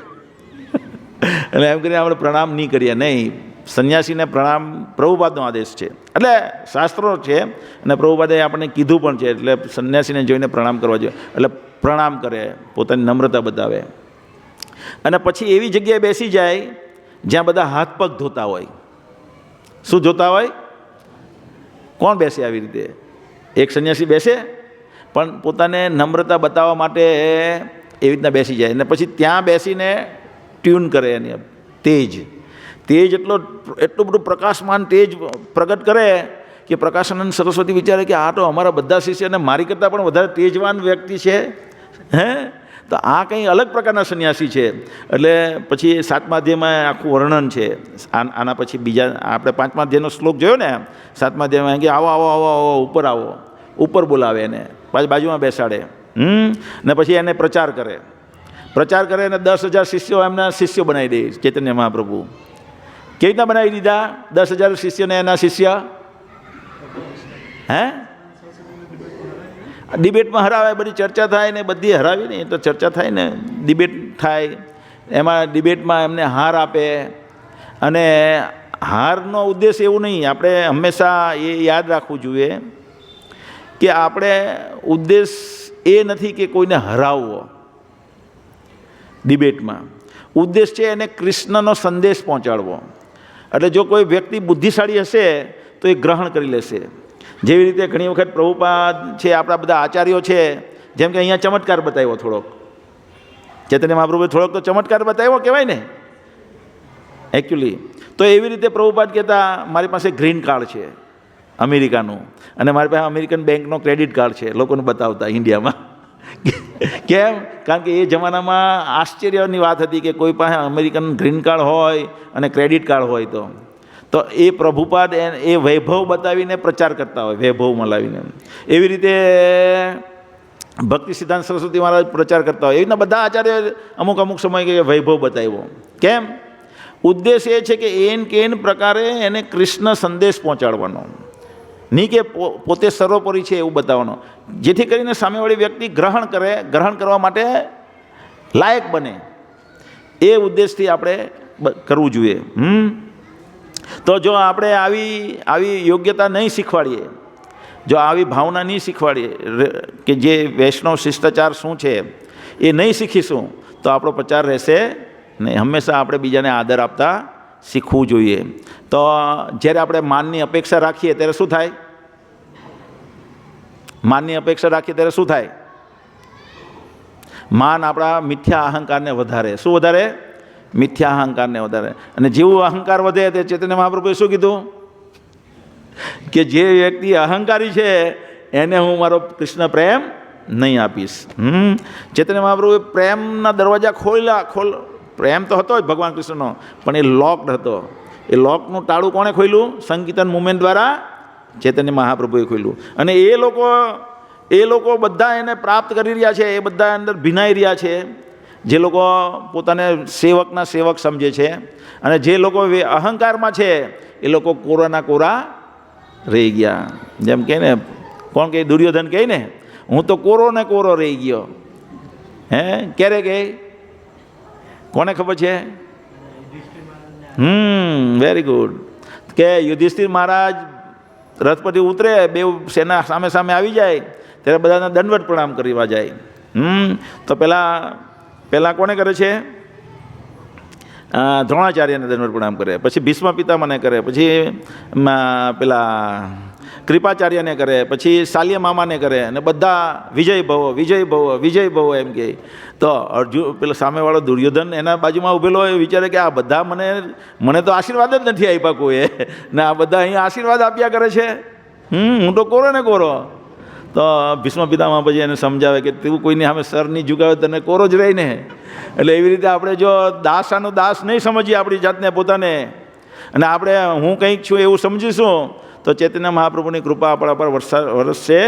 એટલે એમ કરીને આપણે પ્રણામ નહીં કરીએ. નહીં, સંન્યાસીને પ્રણામ પ્રભુપાદનો આદેશ છે, એટલે શાસ્ત્રો છે અને પ્રભુપાદે આપણને કીધું પણ છે. એટલે સંન્યાસીને જોઈને પ્રણામ કરવા જોઈએ. એટલે પ્રણામ કરે, પોતાની નમ્રતા બતાવે અને પછી એવી જગ્યાએ બેસી જાય જ્યાં બધા હાથ પગ ધોતા હોય. શું ધોતા હોય? કોણ બેસે આવી રીતે? એક સંન્યાસી બેસે પણ પોતાને નમ્રતા બતાવવા માટે એવી રીતના બેસી જાય. અને પછી ત્યાં બેસીને ટ્યુન કરે એની તેજ એટલું બધું પ્રકાશમાન તેજ પ્રગટ કરે કે પ્રકાશાનંદ સરસ્વતી વિચારે કે આ તો અમારા બધા શિષ્યને મારી કરતાં પણ વધારે તેજવાન વ્યક્તિ છે. તો આ કંઈ અલગ પ્રકારના સંન્યાસી છે. એટલે પછી 7મા અધ્યાયમાં આખું વર્ણન છે. આના પછી બીજા આપણે 5મા અધ્યાયનો શ્લોક જોયો ને, 7મા અધ્યાયમાં કે આવો આવો આવો આવો ઉપર આવો, ઉપર બોલાવે એને, પાછી બાજુમાં બેસાડે. ને પછી એને પ્રચાર કરે અને 10,000 શિષ્યો એમના શિષ્ય બનાવી દે ચૈતન્ય મહાપ્રભુ. કેવી રીતના બનાવી દીધા 10,000 શિષ્યને એના શિષ્ય? ડિબેટમાં હરાવે, બધી ચર્ચા થાય ને, બધી હરાવી ને તો ચર્ચા થાય ને, ડિબેટ થાય. એમાં ડિબેટમાં એમને હાર આપે. અને હારનો ઉદ્દેશ એવું નહીં, આપણે હંમેશા એ યાદ રાખવું જોઈએ કે આપણે ઉદ્દેશ એ નથી કે કોઈને હરાવવો. ડિબેટમાં ઉદ્દેશ છે એને કૃષ્ણનો સંદેશ પહોંચાડવો. એટલે જો કોઈ વ્યક્તિ બુદ્ધિશાળી હશે તો એ ગ્રહણ કરી લેશે. જેવી રીતે ઘણી વખત પ્રભુપાદ છે, આપણા બધા આચાર્યો છે, જેમ કે અહીંયા ચમત્કાર બતાવ્યો થોડોક, ચૈતન્ય મહાપ્રભુએ થોડોક તો ચમત્કાર બતાવ્યો કહેવાય ને એકચ્યુઅલી. તો એવી રીતે પ્રભુપાદ કહેતા મારી પાસે ગ્રીન કાર્ડ છે અમેરિકાનું અને મારી પાસે અમેરિકન બેંકનો ક્રેડિટ કાર્ડ છે, લોકોને બતાવતા ઇન્ડિયામાં. કેમ? કારણ કે એ જમાનામાં આશ્ચર્યની વાત હતી કે કોઈ પાસે અમેરિકન ગ્રીન કાર્ડ હોય અને ક્રેડિટ કાર્ડ હોય તો એ પ્રભુપાદ એ વૈભવ બતાવીને પ્રચાર કરતા હોય, વૈભવ મલાવીને. એવી રીતે ભક્તિ સિદ્ધાંત સરસ્વતી મહારાજ પ્રચાર કરતા હોય. એવી રીતના બધા આચાર્ય અમુક સમય કે વૈભવ બતાવ્યો. કેમ? ઉદ્દેશ એ છે કે કેન પ્રકારે એને કૃષ્ણ સંદેશ પહોંચાડવાનો, નહીં કે પોતે સર્વોપરી છે એવું બતાવવાનો, જેથી કરીને સામેવાળી વ્યક્તિ ગ્રહણ કરવા માટે લાયક બને. એ ઉદ્દેશથી આપણે કરવું જોઈએ. તો જો આપણે આવી યોગ્યતા નહીં શીખવાડીએ, જો આવી ભાવના નહીં શીખવાડીએ કે જે વૈષ્ણવ શિષ્ટાચાર શું છે એ નહીં શીખીશું તો આપણો પ્રચાર રહેશે નહીં. હંમેશા આપણે બીજાને આદર આપતા શીખવું જોઈએ. તો જ્યારે આપણે માનની અપેક્ષા રાખીએ ત્યારે શું થાય? માનની અપેક્ષા રાખીએ ત્યારે શું થાય? માન આપણા મિથ્યા અહંકારને વધારે. શું વધારે? મિથ્યા અહંકારને વધારે. અને જેવું અહંકાર વધે તે ચૈતન્ય મહાપ્રભુએ શું કીધું કે જે વ્યક્તિ અહંકારી છે એને હું મારો કૃષ્ણ પ્રેમ નહીં આપીશ. ચૈતન્ય મહાપ્રભુએ પ્રેમના દરવાજા પ્રેમ તો હતો જ ભગવાન કૃષ્ણનો, પણ એ લોકડ હતો. એ લોકનું તાળું કોણે ખોલ્યું? સંકીર્તન મુવમેન્ટ દ્વારા ચૈતન્ય મહાપ્રભુએ ખોલ્યું. અને એ લોકો એ લોકો બધા એને પ્રાપ્ત કરી રહ્યા છે, એ બધા અંદર ભીનાઈ રહ્યા છે, જે લોકો પોતાને સેવકના સેવક સમજે છે, અને જે લોકો અહંકારમાં છે એ લોકો કોરાના કોરા રહી ગયા. જેમ કહે ને, કોણ કહે? દુર્યોધન કહે ને, હું તો કોરો ને કોરો રહી ગયો. હે, ક્યારે કહે? કોને ખબર છે? Very good. કે યુધિષ્ઠિર મહારાજ રથ પરથી ઉતરે, બે સેના સામે સામે આવી જાય ત્યારે બધાને દંડવત પ્રણામ કરવા જાય. તો પહેલાં કોને કરે છે? દ્રોણાચાર્યને દંડવત પ્રણામ કરે, પછી ભીષ્મ પિતામહને કરે, પછી પેલા કૃપાચાર્યને કરે, પછી શાલ્ય મામાને કરે, અને બધા વિજય ભવો વિજય ભવો વિજય ભવો એમ કહે. તો અર્જુન પેલો સામેવાળો દુર્યોધન એના બાજુમાં ઊભેલો એ વિચારે કે આ બધા મને તો આશીર્વાદ જ નથી આપ્યા કોઈએ, ને આ બધા અહીંયા આશીર્વાદ આપ્યા કરે છે, હું તો કોરો ને કોરો. તો ભીષ્મ પિતામહ પછી એને સમજાવે કે તું કોઈની સામે સર નહીં ઝુકાવે, તને કોરો જ રહી ને. એટલે એવી રીતે આપણે જો દાસાનો દાસ નહીં સમજીએ આપણી જાતને પોતાને, અને આપણે હું કંઈક છું એવું સમજીશું, તો ચૈતન્ય મહાપ્રભુની કૃપા આપણા પર વરસશે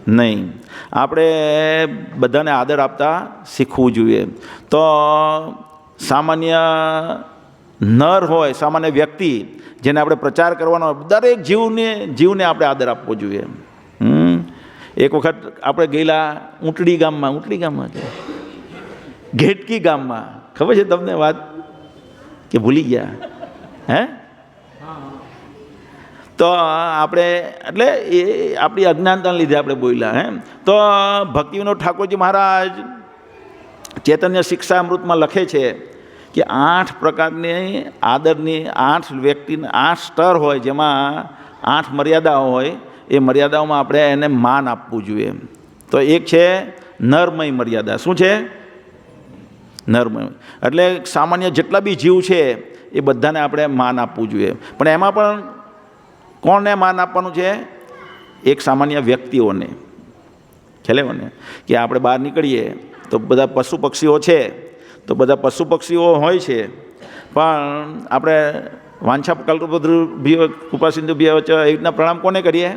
નહીં. આપણે બધાને આદર આપતા શીખવું જોઈએ. તો સામાન્ય નર હોય, સામાન્ય વ્યક્તિ જેને આપણે પ્રચાર કરવાનો હોય, દરેક જીવને આપણે આદર આપવો જોઈએ. એક વખત આપણે ગયેલા ઊંટડી ગામમાં ઘેટકી ગામમાં, ખબર છે તમને વાત કે ભૂલી ગયા? હે, તો આપણે એટલે એ આપણી અજ્ઞાનતાને લીધે આપણે બોલ્યા. તો ભક્તિવિનોદ ઠાકોરજી મહારાજ ચૈતન્ય શિક્ષામૃતમાં લખે છે કે 8 પ્રકારની આદરની 8 વ્યક્તિને 8 સ્તર હોય, જેમાં 8 મર્યાદાઓ હોય. એ મર્યાદાઓમાં આપણે એને માન આપવું જોઈએ. તો એક છે નરમય મર્યાદા. શું છે? નરમય એટલે સામાન્ય જેટલા બી જીવ છે એ બધાને આપણે માન આપવું જોઈએ. પણ એમાં પણ કોને માન આપવાનું છે? એક સામાન્ય વ્યક્તિઓને. ખ્યાલ કે આપણે બહાર નીકળીએ તો બધા પશુ પક્ષીઓ છે, તો બધા પશુ પક્ષીઓ હોય છે, પણ આપણે વાંછા કલ્પદ્રુભ્ય કૃપા સિંધુભ્ય વચ્ચે એવી રીતના પ્રણામ કોને કરીએ?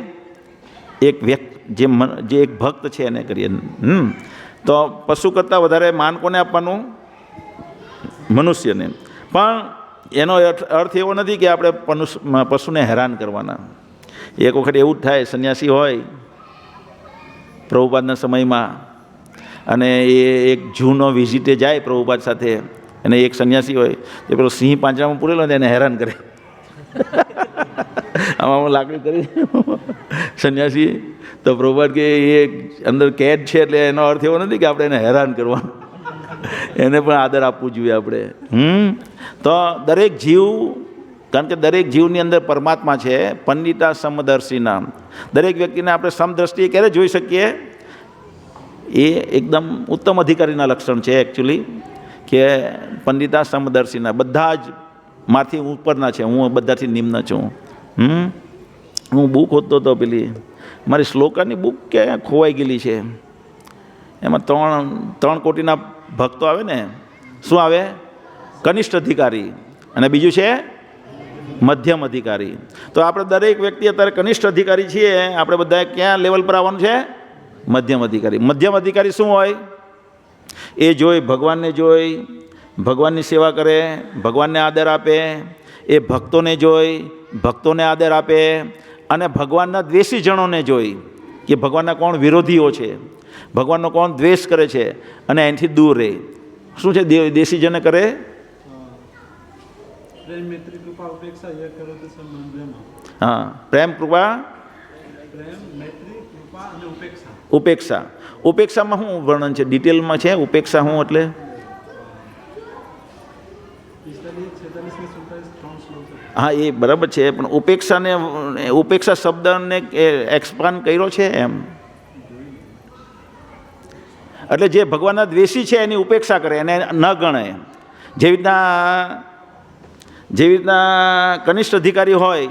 એક વ્યક્તિ જે એક ભક્ત છે એને કરીએ. તો પશુ કરતાં વધારે માન કોને આપવાનું? મનુષ્યને. પણ એનો અર્થ એવો નથી કે આપણે પશુને હેરાન કરવાના. એક વખત એવું જ થાય, સંન્યાસી હોય પ્રભુપાદના સમયમાં, અને એ એક ઝૂનો વિઝિટે જાય પ્રભુપાદ સાથે, અને એક સંન્યાસી હોય તે પેલો સિંહ પાંજરામાં પૂરેલો ને એને હેરાન કરે. આમાં લાકડી કરી સંન્યાસી. તો પ્રભુપાદ કે એ અંદર કેદ છે, એટલે એનો અર્થ એવો નથી કે આપણે એને હેરાન કરવાનું, એને પણ આદર આપવું જોઈએ આપણે. તો દરેક જીવ, કારણ કે દરેક જીવની અંદર પરમાત્મા છે. પંડિતા સમદર્શીના, દરેક વ્યક્તિને આપણે સમદ્રષ્ટિએ ક્યારે જોઈ શકીએ? એ એકદમ ઉત્તમ અધિકારીના લક્ષણ છે એકચ્યુઅલી, કે પંડિતા સમદર્શીના. બધા જ મારથી ઉપરના છે, હું બધાથી નિમ્ન છું. હું બુક હોતો હતો, પેલી મારી શ્લોકાની બુક ક્યાં ખોવાઈ ગયેલી છે. એમાં ત્રણ કોટીના ભક્તો આવે ને. શું આવે? કનિષ્ઠ અધિકારી, અને બીજું છે મધ્યમ અધિકારી. તો આપણે દરેક વ્યક્તિ અત્યારે કનિષ્ઠ અધિકારી છીએ. આપણે બધા ક્યાં લેવલ પર આવવાનું છે? મધ્યમ અધિકારી. મધ્યમ અધિકારી શું હોય? એ જોઈ ભગવાનને જોઈ ભગવાનની સેવા કરે, ભગવાનને આદર આપે. એ ભક્તોને જોઈ ભક્તોને આદર આપે, અને ભગવાનના દ્વેષી જણોને જોઈ કે ભગવાનના કોણ વિરોધીઓ છે, ભગવાનનો કોણ દ્વેષ કરે છે, અને એનાથી દૂર રહે. શું છે દેશી જને કરે? હા, પ્રેમ, કૃપા, ઉપેક્ષા. ઉપેક્ષામાં શું વર્ણન છે? ડિટેલમાં છે ઉપેક્ષા શું એટલે? હા, એ બરાબર છે, પણ ઉપેક્ષા શબ્દને એક્સપાન્ડ કર્યો છે એમ. એટલે જે ભગવાનના દ્વેષી છે એની ઉપેક્ષા કરે, એને ન ગણે. જેવી રીતના કનિષ્ઠ અધિકારી હોય,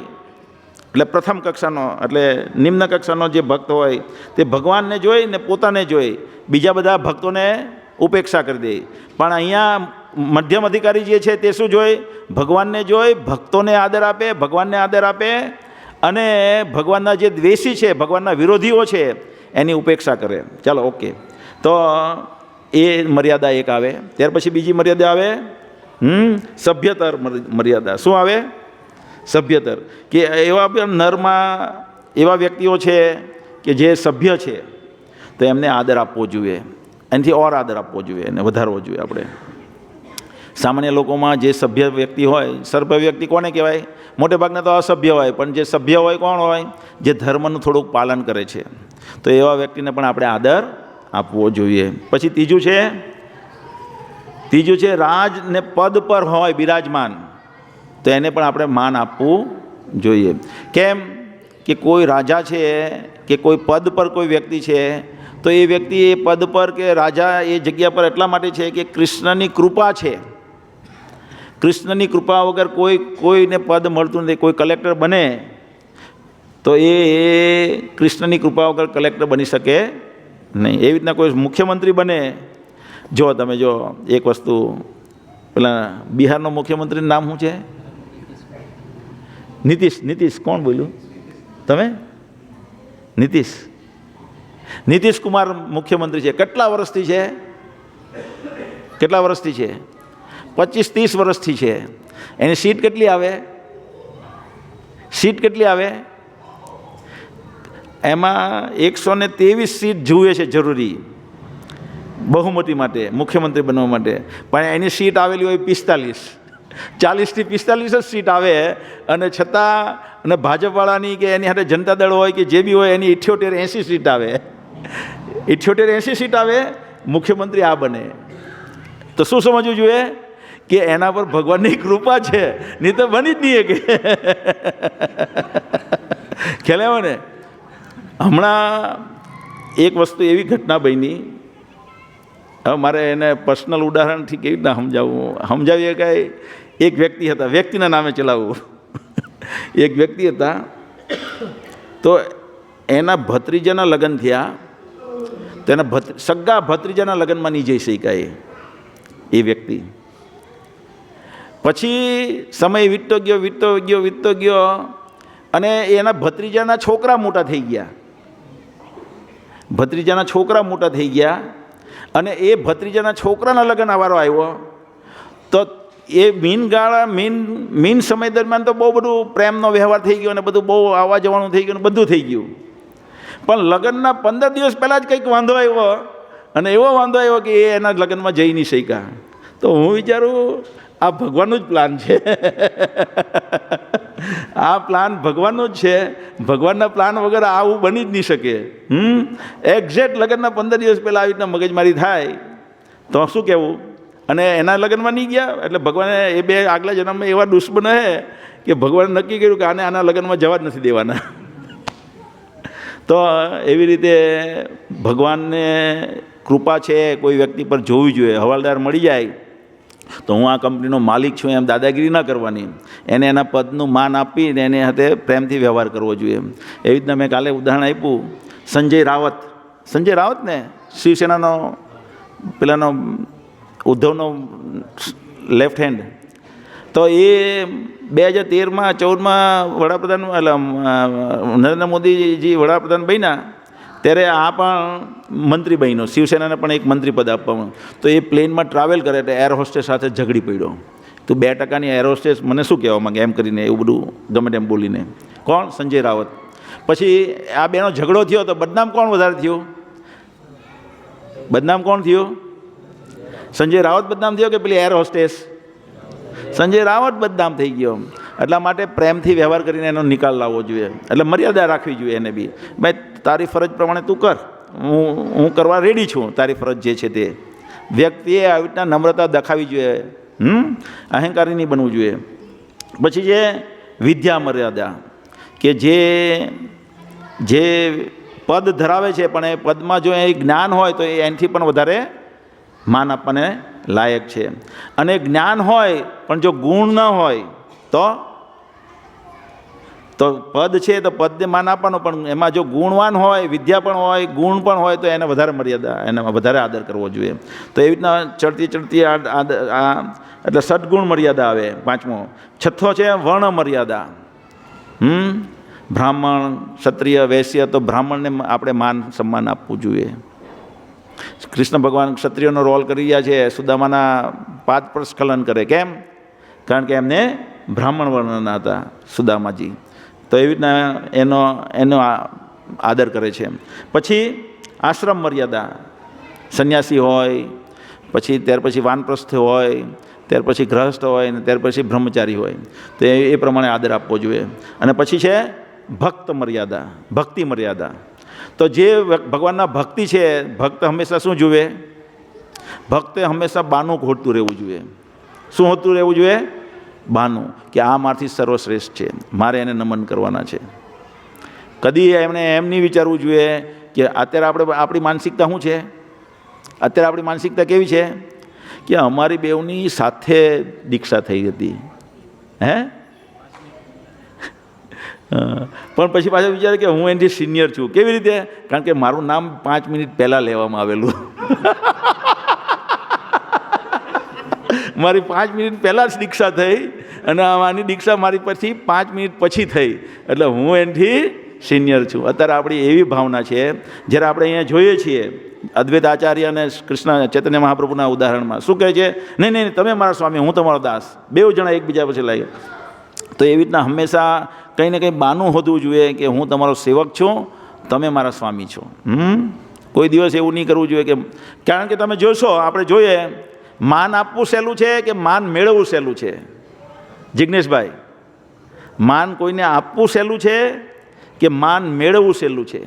એટલે પ્રથમ કક્ષાનો, એટલે નિમ્ન કક્ષાનો જે ભક્ત હોય તે ભગવાનને જોઈ ને પોતાને જોઈ બીજા બધા ભક્તોને ઉપેક્ષા કરી દે. પણ અહીંયા મધ્યમ અધિકારી જે છે તે શું જોઈ? ભગવાનને જોઈ ભક્તોને આદર આપે, ભગવાનને આદર આપે, અને ભગવાનના જે દ્વેષી છે, ભગવાનના વિરોધીઓ છે, એની ઉપેક્ષા કરે. ચાલો ઓકે, તો એ મર્યાદા એક આવે. ત્યાર પછી બીજી મર્યાદા આવે સભ્યતર મર્યાદા. શું આવે? સભ્યતર, કે એવા નરમાં એવા વ્યક્તિઓ છે કે જે સભ્ય છે તો એમને આદર આપવો જોઈએ, એનાથી ઓર આદર આપવો જોઈએ અને વધારવો જોઈએ. આપણે સામાન્ય લોકોમાં જે સભ્ય વ્યક્તિ હોય, સભ્ય વ્યક્તિ કોને કહેવાય? મોટે ભાગના તો અસભ્ય હોય, પણ જે સભ્ય હોય કોણ હોય? જે ધર્મનું થોડુંક પાલન કરે છે. તો એવા વ્યક્તિને પણ આપણે આદર આપવો જોઈએ. પછી ત્રીજું છે રાજ ને પદ પર હોય બિરાજમાન, તો એને પણ આપણે માન આપવું જોઈએ. કેમ કે કોઈ રાજા છે કે કોઈ પદ પર કોઈ વ્યક્તિ છે, તો એ વ્યક્તિ એ પદ પર કે રાજા એ જગ્યા પર એટલા માટે છે કે કૃષ્ણની કૃપા છે. કૃષ્ણની કૃપા વગર કોઈને પદ મળતું નથી. કોઈ કલેક્ટર બને તો એ કૃષ્ણની કૃપા વગર કલેક્ટર બની શકે નહીં. એવી રીતના કોઈ મુખ્યમંત્રી બને, જો તમે જો એક વસ્તુ, પેલા બિહારનો મુખ્યમંત્રીનું નામ શું છે? નીતિશ કોણ બોલ્યું? તમે? નીતિશ કુમાર મુખ્યમંત્રી છે. કેટલા વર્ષથી છે? 25-30 વર્ષથી છે. એની સીટ કેટલી આવે? એમાં 123 સીટ જુએ છે જરૂરી બહુમતી માટે, મુખ્યમંત્રી બનવા માટે, પણ એની સીટ આવેલી હોય 45. 40 થી 45 જ સીટ આવે, અને છતાં અને ભાજપવાળાની કે એની સાથે જનતા દળ હોય કે જે બી હોય એની 78-80 સીટ આવે. 78-80 સીટ આવે, મુખ્યમંત્રી આ બને. તો શું સમજવું જોઈએ? કે એના પર ભગવાનની કૃપા છે, નહીં તો બની જ નહીં કે ખ્યાલ આવે ને. હમણાં એક વસ્તુ એવી ઘટના બની, હવે મારે એને પર્સનલ ઉદાહરણથી કેવી રીતના સમજાવીએ કે એક વ્યક્તિ હતા, વ્યક્તિના નામે ચલાવવું. એક વ્યક્તિ હતા, તો એના ભત્રીજાના લગ્ન થયા, તો એના સગા ભત્રીજાના લગ્નમાં નહીં જઈ શકાય એ વ્યક્તિ. પછી સમય વીતતો ગયો અને એના ભત્રીજાના છોકરા મોટા થઈ ગયા. અને એ ભત્રીજાના છોકરાના લગ્ન આવારો આવ્યો, તો એ મીન સમય દરમિયાન તો બહુ બધું પ્રેમનો વ્યવહાર થઈ ગયો અને બધું બહુ આવવા જવાનું થઈ ગયું, બધું થઈ ગયું. પણ લગ્નના 15 દિવસ પહેલાં જ કંઈક વાંધો આવ્યો, અને એવો વાંધો આવ્યો કે એ એના લગ્નમાં જઈ નહીં શક્યા. તો હું વિચારું આ ભગવાનનું જ પ્લાન છે. આ પ્લાન ભગવાનનો જ છે. ભગવાનના પ્લાન વગર આવું બની જ નહીં શકે. એક્ઝેક્ટ લગ્નના 15 દિવસ પહેલાં આવી રીતના મગજમારી થાય તો શું કહેવું? અને એના લગ્નમાં નહીં ગયા, એટલે ભગવાને એ બે આગલા જન્મમાં એવા દુશ્મન હે કે ભગવાને નક્કી કર્યું કે આના લગ્નમાં જવા જ નથી દેવાના. તો એવી રીતે ભગવાનને કૃપા છે કોઈ વ્યક્તિ પર જોવી જોઈએ. હવાલદાર મળી જાય તો હું આ કંપનીનો માલિક છું એમ દાદાગીરી ના કરવાની, એને એના પદનું માન આપીને એની સાથે પ્રેમથી વ્યવહાર કરવો જોઈએ. એવી રીતના મેં કાલે ઉદાહરણ આપ્યું, સંજય રાવત ને શિવસેનાનો પેલાનો ઉદ્ધવનો લેફ્ટ હેન્ડ, તો એ 2013માં 14માં વડાપ્રધાન એટલે નરેન્દ્ર મોદીજી વડાપ્રધાન બન્યા ત્યારે આ પણ મંત્રી બન્યો, શિવસેનાને પણ એક મંત્રી પદ આપવામાં. તો એ પ્લેનમાં ટ્રાવેલ કરે એટલે એર હોસ્ટેસ સાથે ઝઘડી પડ્યો. તો 2% એર હોસ્ટેસ મને શું કહેવા માંગે એમ કરીને એવું બધું ગમે તેમ બોલીને. કોણ? સંજય રાવત. પછી આ બેનો ઝઘડો થયો તો બદનામ કોણ વધારે થયું? સંજય રાવત બદનામ થયો કે પેલી એર હોસ્ટેસ? સંજય રાવત બદનામ થઈ ગયો. એટલા માટે પ્રેમથી વ્યવહાર કરીને એનો નિકાલ લાવવો જોઈએ. એટલે મર્યાદા રાખવી જોઈએ એને બી. ભાઈ તારી ફરજ પ્રમાણે તું કર, હું કરવા રેડી છું, તારી ફરજ જે છે તે. વ્યક્તિએ આવી રીતના નમ્રતા દેખાવી જોઈએ, અહંકારી નહીં બનવું જોઈએ. પછી છે વિદ્યા મર્યાદા, કે જે પદ ધરાવે છે પણ એ પદમાં જો એ જ્ઞાન હોય તો એનાથી પણ વધારે માન આપવાને લાયક છે. અને જ્ઞાન હોય પણ જો ગુણ ન હોય તો પદ છે તો પદને માન આપવાનું, પણ એમાં જો ગુણવાન હોય, વિદ્યા પણ હોય, ગુણ પણ હોય તો એને વધારે મર્યાદા, એને વધારે આદર કરવો જોઈએ. તો એવી રીતના ચડતી એટલે સદગુણ મર્યાદા આવે. 5મો. 6થો છે વર્ણ મર્યાદા. બ્રાહ્મણ, ક્ષત્રિય, વૈશ્ય, તો બ્રાહ્મણને આપણે માન સન્માન આપવું જોઈએ. કૃષ્ણ ભગવાન ક્ષત્રિયનો રોલ કરી રહ્યા છે, સુદામાના પાદ પર સ્ખલન કરે. કેમ? કારણ કે એમને બ્રાહ્મણ વર્ણના હતા સુદામાજી, તો એવી રીતના એનો આદર કરે છે. પછી આશ્રમ મર્યાદા, સંન્યાસી હોય, પછી ત્યાર પછી વાનપ્રસ્થ હોય, ત્યાર પછી ગ્રહસ્થ હોય, ને ત્યાર પછી બ્રહ્મચારી હોય, તો એ પ્રમાણે આદર આપવો જોઈએ. અને પછી છે ભક્ત મર્યાદા, ભક્તિ મર્યાદા. તો જે ભગવાનના ભક્તિ છે, ભક્ત હંમેશા શું જુએ? ભક્તે હંમેશા બાનું હોતું રહેવું જોઈએ. શું હોતું રહેવું જોઈએ? બાનું, કે આ મારથી સર્વશ્રેષ્ઠ છે, મારે એને નમન કરવાના છે. કદી એમણે એમ નહીં વિચારવું જોઈએ કે અત્યારે આપણી માનસિકતા શું છે? અત્યારે આપણી માનસિકતા કેવી છે કે અમારી બેવની સાથે દીક્ષા થઈ હતી, હે, પણ પછી પાછા વિચારે કે હું એનાથી સિનિયર છું. કેવી રીતે? કારણ કે મારું નામ 5 મિનિટ પહેલાં લેવામાં આવેલું. મારી 5 મિનિટ પહેલાં જ દીક્ષા થઈ, અને આની દીક્ષા મારી પછી 5 મિનિટ પછી થઈ, એટલે હું એનાથી સિનિયર છું. અત્યારે આપણી એવી ભાવના છે. જ્યારે આપણે અહીંયા જોઈએ છીએ અદ્વૈત આચાર્ય અને કૃષ્ણ ચૈતન્ય મહાપ્રભુના ઉદાહરણમાં શું કહે છે? નહીં નહીં, તમે મારા સ્વામી, હું તમારો દાસ. બેઉ જણા એકબીજા પછી લાગે. તો એવી રીતના હંમેશા કંઈ ને કંઈ બાનું હોતું જોઈએ કે હું તમારો સેવક છું, તમે મારા સ્વામી છો. કોઈ દિવસ એવું નહીં કરવું જોઈએ. કારણ કે તમે જોશો, આપણે જોઈએ, માન આપવું સહેલું છે કે માન મેળવવું સહેલું છે? જિજ્ઞેશભાઈ, માન કોઈને આપવું સહેલું છે કે માન મેળવવું સહેલું છે?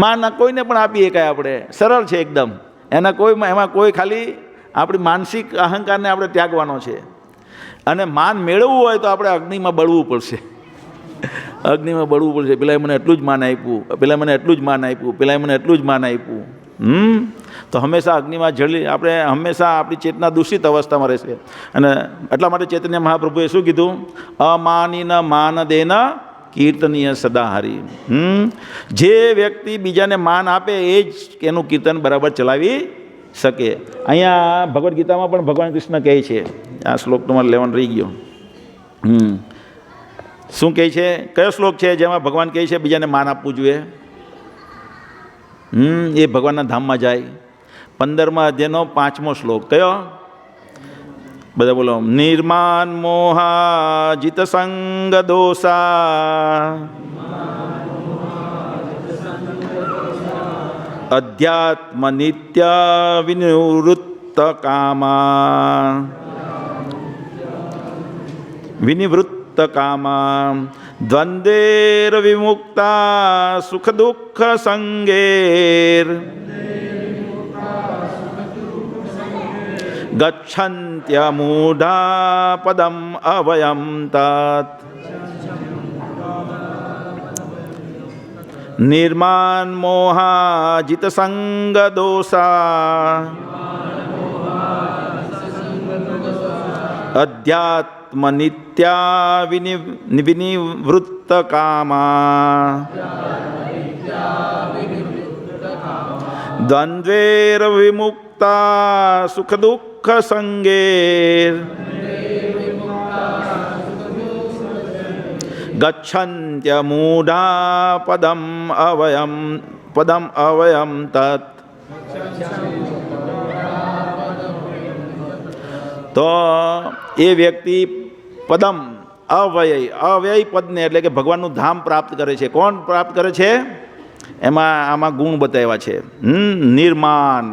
માન કોઈને પણ આપી શકાય, આપણે સરળ છે એકદમ. એમાં કોઈ ખાલી આપણી માનસિક અહંકારને આપણે ત્યાગવાનો છે. અને માન મેળવવું હોય તો આપણે અગ્નિમાં બળવું પડશે. અગ્નિમાં બળવું પડશે. પેલા મને એટલું જ માન આપ્યું, પેલા મને એટલું જ માન આપ્યું, પેલા મને એટલું જ માન આપ્યું. તો હંમેશા અગ્નિમાં જળી આપણે હંમેશા આપણી ચેતના દૂષિત અવસ્થામાં રહેશે. અને એટલા માટે ચૈતન્ય મહાપ્રભુએ શું કીધું? અમાનીન માન દેન કીર્તનીય સદાહરી. જે વ્યક્તિ બીજાને માન આપે એ જ એનું કીર્તન બરાબર ચલાવી શકે. અહીંયા ભગવદ્ ગીતામાં પણ ભગવાન કૃષ્ણ કહે છે, આ શ્લોક તમારે લેવાનો રહી ગયો. શું કહે છે? કયો શ્લોક છે જેમાં ભગવાન કહે છે બીજાને માન આપવું જોઈએ? એ ભગવાનના ધામમાં જાય. 15મા અધ્યાયનો 5મો શ્લોક કયો? બધા બોલો. નિર્માન મોહા જીત સંગ દોષા અધ્યાત્મ નિત્ય વિનિવૃત્ત કામા દ્વંદ્વેર વિમુક્તા સુખ દુઃખ સંગેર ગચ્છન્ત્યમૂઢા પદમ અવયમ તત. નિર્માન મોહા જીત સંગ દોષા અધ્યાત્મ નિત્યા વિનિવૃત્ત કામા દ્વંદ્વેર વિમુક્તા સુખ દુઃખ સંગેર ગચ્છન્ત્યમૂઢા પદમ અવયમ તત. તો એ વ્યક્તિ પદમ અવ્યય પદને એટલે કે ભગવાનનું ધામ પ્રાપ્ત કરે છે. કોણ પ્રાપ્ત કરે છે? આમાં ગુણ બતાવ્યા છે. નિર્માન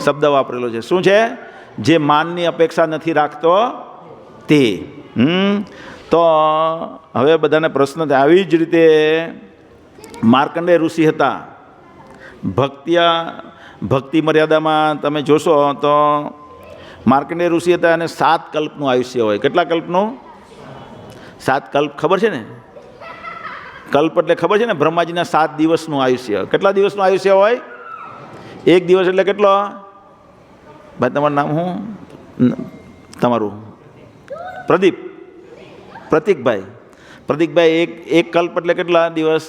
શબ્દ વાપરેલો છે. શું છે? જે માનની અપેક્ષા નથી રાખતો તે. તો હવે બધાને પ્રશ્ન થાય. આવી જ રીતે માર્કંડેય ઋષિ હતા. ભક્તિ મર્યાદામાં તમે જોશો તો માર્કંડેય ઋષિ હતા અને 7 કલ્પનું આયુષ્ય હોય. કેટલા કલ્પનું? 7 કલ્પ. ખબર છે ને? કલ્પ એટલે ખબર છે ને? બ્રહ્માજીના 7 દિવસનું આયુષ્ય. કેટલા દિવસનું આયુષ્ય હોય? 1 દિવસ એટલે કેટલો? ભાઈ તમારું નામ શું? તમારું? પ્રતીકભાઈ. એક કલ્પ એટલે કેટલા દિવસ?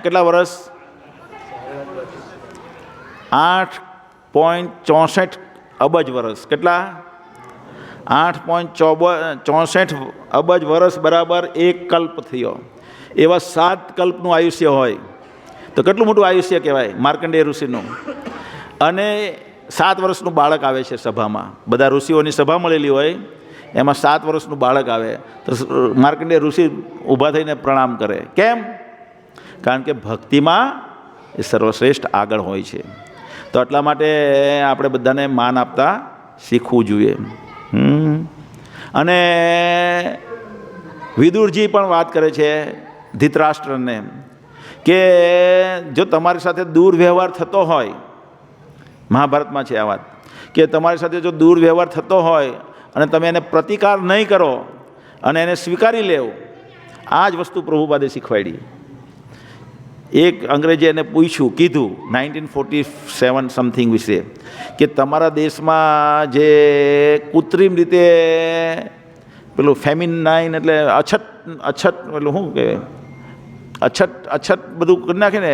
કેટલા વર્ષ? 8.64 અબજ વર્ષ. કેટલા? 8.64 અબજ વર્ષ બરાબર 1 કલ્પ થયો. એવા 7 કલ્પનું આયુષ્ય હોય તો કેટલું મોટું આયુષ્ય કહેવાય માર્કંડેય ઋષિનું. અને 7 વર્ષનું બાળક આવે છે સભામાં, બધા ઋષિઓની સભા મળેલી હોય, એમાં 7 વર્ષનું બાળક આવે તો માર્કંડેય ઋષિ ઊભા થઈને પ્રણામ કરે. કેમ? કારણ કે ભક્તિમાં એ સર્વશ્રેષ્ઠ આગળ હોય છે. તો એટલા માટે આપણે બધાને માન આપતા શીખવું જોઈએ. અને વિદુરજી પણ વાત કરે છે ધૃતરાષ્ટ્રને કે જો તમારી સાથે દુર્વ્યવહાર થતો હોય, મહાભારતમાં છે આ વાત, કે તમારી સાથે જો દુર્વ્યવહાર થતો હોય અને તમે એને પ્રતિકાર નહીં કરો અને એને સ્વીકારી લેવો, આ જ વસ્તુ પ્રભુપાદે શીખવાડી. એક અંગ્રેજે એને પૂછ્યું, કીધું 1947 સમથિંગ વિશે કે તમારા દેશમાં જે કૃત્રિમ રીતે પેલું ફેમિનાઇન એટલે અછત પેલું શું કહેવાય, અછત બધું કરી નાખે ને,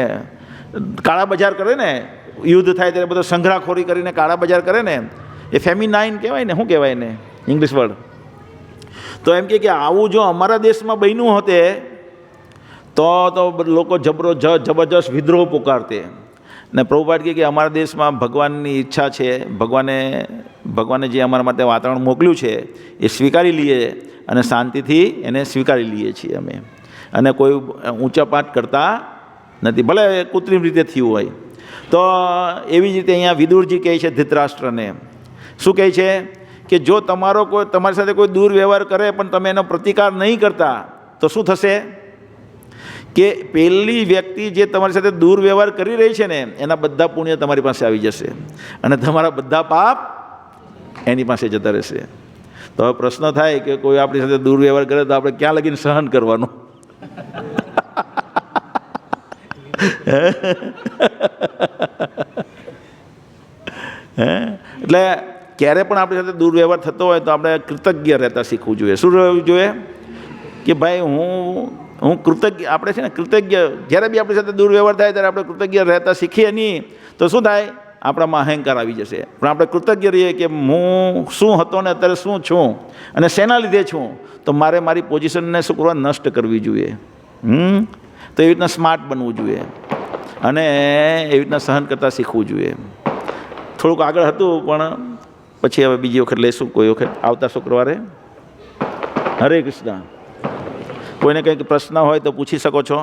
કાળા બજાર કરે ને, યુદ્ધ થાય ત્યારે બધો સંઘરાખોરી કરીને કાળા બજાર કરે ને, એ ફેમિનાઇન કહેવાય ને, શું કહેવાય ને ઇંગ્લિશ વર્ડ. તો એમ કે આવું જો અમારા દેશમાં બન્યું હોતે તો લોકો જબરજસ્ત વિદ્રોહ પુકારતે. ને પ્રભુપાદ કહે કે અમારા દેશમાં ભગવાનની ઈચ્છા છે, ભગવાને જે અમારા માટે વાતાવરણ મોકલ્યું છે એ સ્વીકારી લઈએ અને શાંતિથી એને સ્વીકારી લઈએ છીએ અમે, અને કોઈ ઊંચા પાઠ કરતા નથી, ભલે કૃત્રિમ રીતે થયું હોય. તો એવી જ રીતે અહીંયા વિદુરજી કહે છે ધૃતરાષ્ટ્રને, શું કહે છે કે જો તમારી સાથે કોઈ દુર્વ્યવહાર કરે પણ તમે એનો પ્રતિકાર નહીં કરતા તો શું થશે કે પહેલી વ્યક્તિ જે તમારી સાથે દુર્વ્યવહાર કરી રહી છે ને એના બધા પુણ્ય તમારી પાસે આવી જશે અને તમારા બધા પાપ એની પાસે જતા રહેશે. તો હવે પ્રશ્ન થાય કે કોઈ આપણી સાથે દુર્વ્યવહાર કરે તો આપણે ક્યાં લગીને સહન કરવાનું? એટલે ક્યારે પણ આપણી સાથે દુર્વ્યવહાર થતો હોય તો આપણે કૃતજ્ઞ રહેતા શીખવું જોઈએ. શું રહેવું જોઈએ કે ભાઈ હું કૃતજ્ઞ, આપણે છે ને કૃતજ્ઞ, જ્યારે બી આપણી સાથે દુર્વ્યવહાર થાય ત્યારે આપણે કૃતજ્ઞ રહેતા શીખીએ નહીં તો શું થાય, આપણામાં અહંકાર આવી જશે. પણ આપણે કૃતજ્ઞ રહીએ કે હું શું હતો ને અત્યારે શું છું અને શેના લીધે છું, તો મારે મારી પોઝિશનને શું કરવા, નષ્ટ કરવી જોઈએ. તો એવી રીતના સ્માર્ટ બનવું જોઈએ અને એવી રીતના સહન કરતાં શીખવું જોઈએ. થોડુંક આગળ હતું પણ પછી હવે બીજી વખત લઈશું, કોઈ વખત આવતા શુક્રવારે. હરે કૃષ્ણ. કોઈને કંઈક પ્રશ્ન હોય તો પૂછી શકો છો.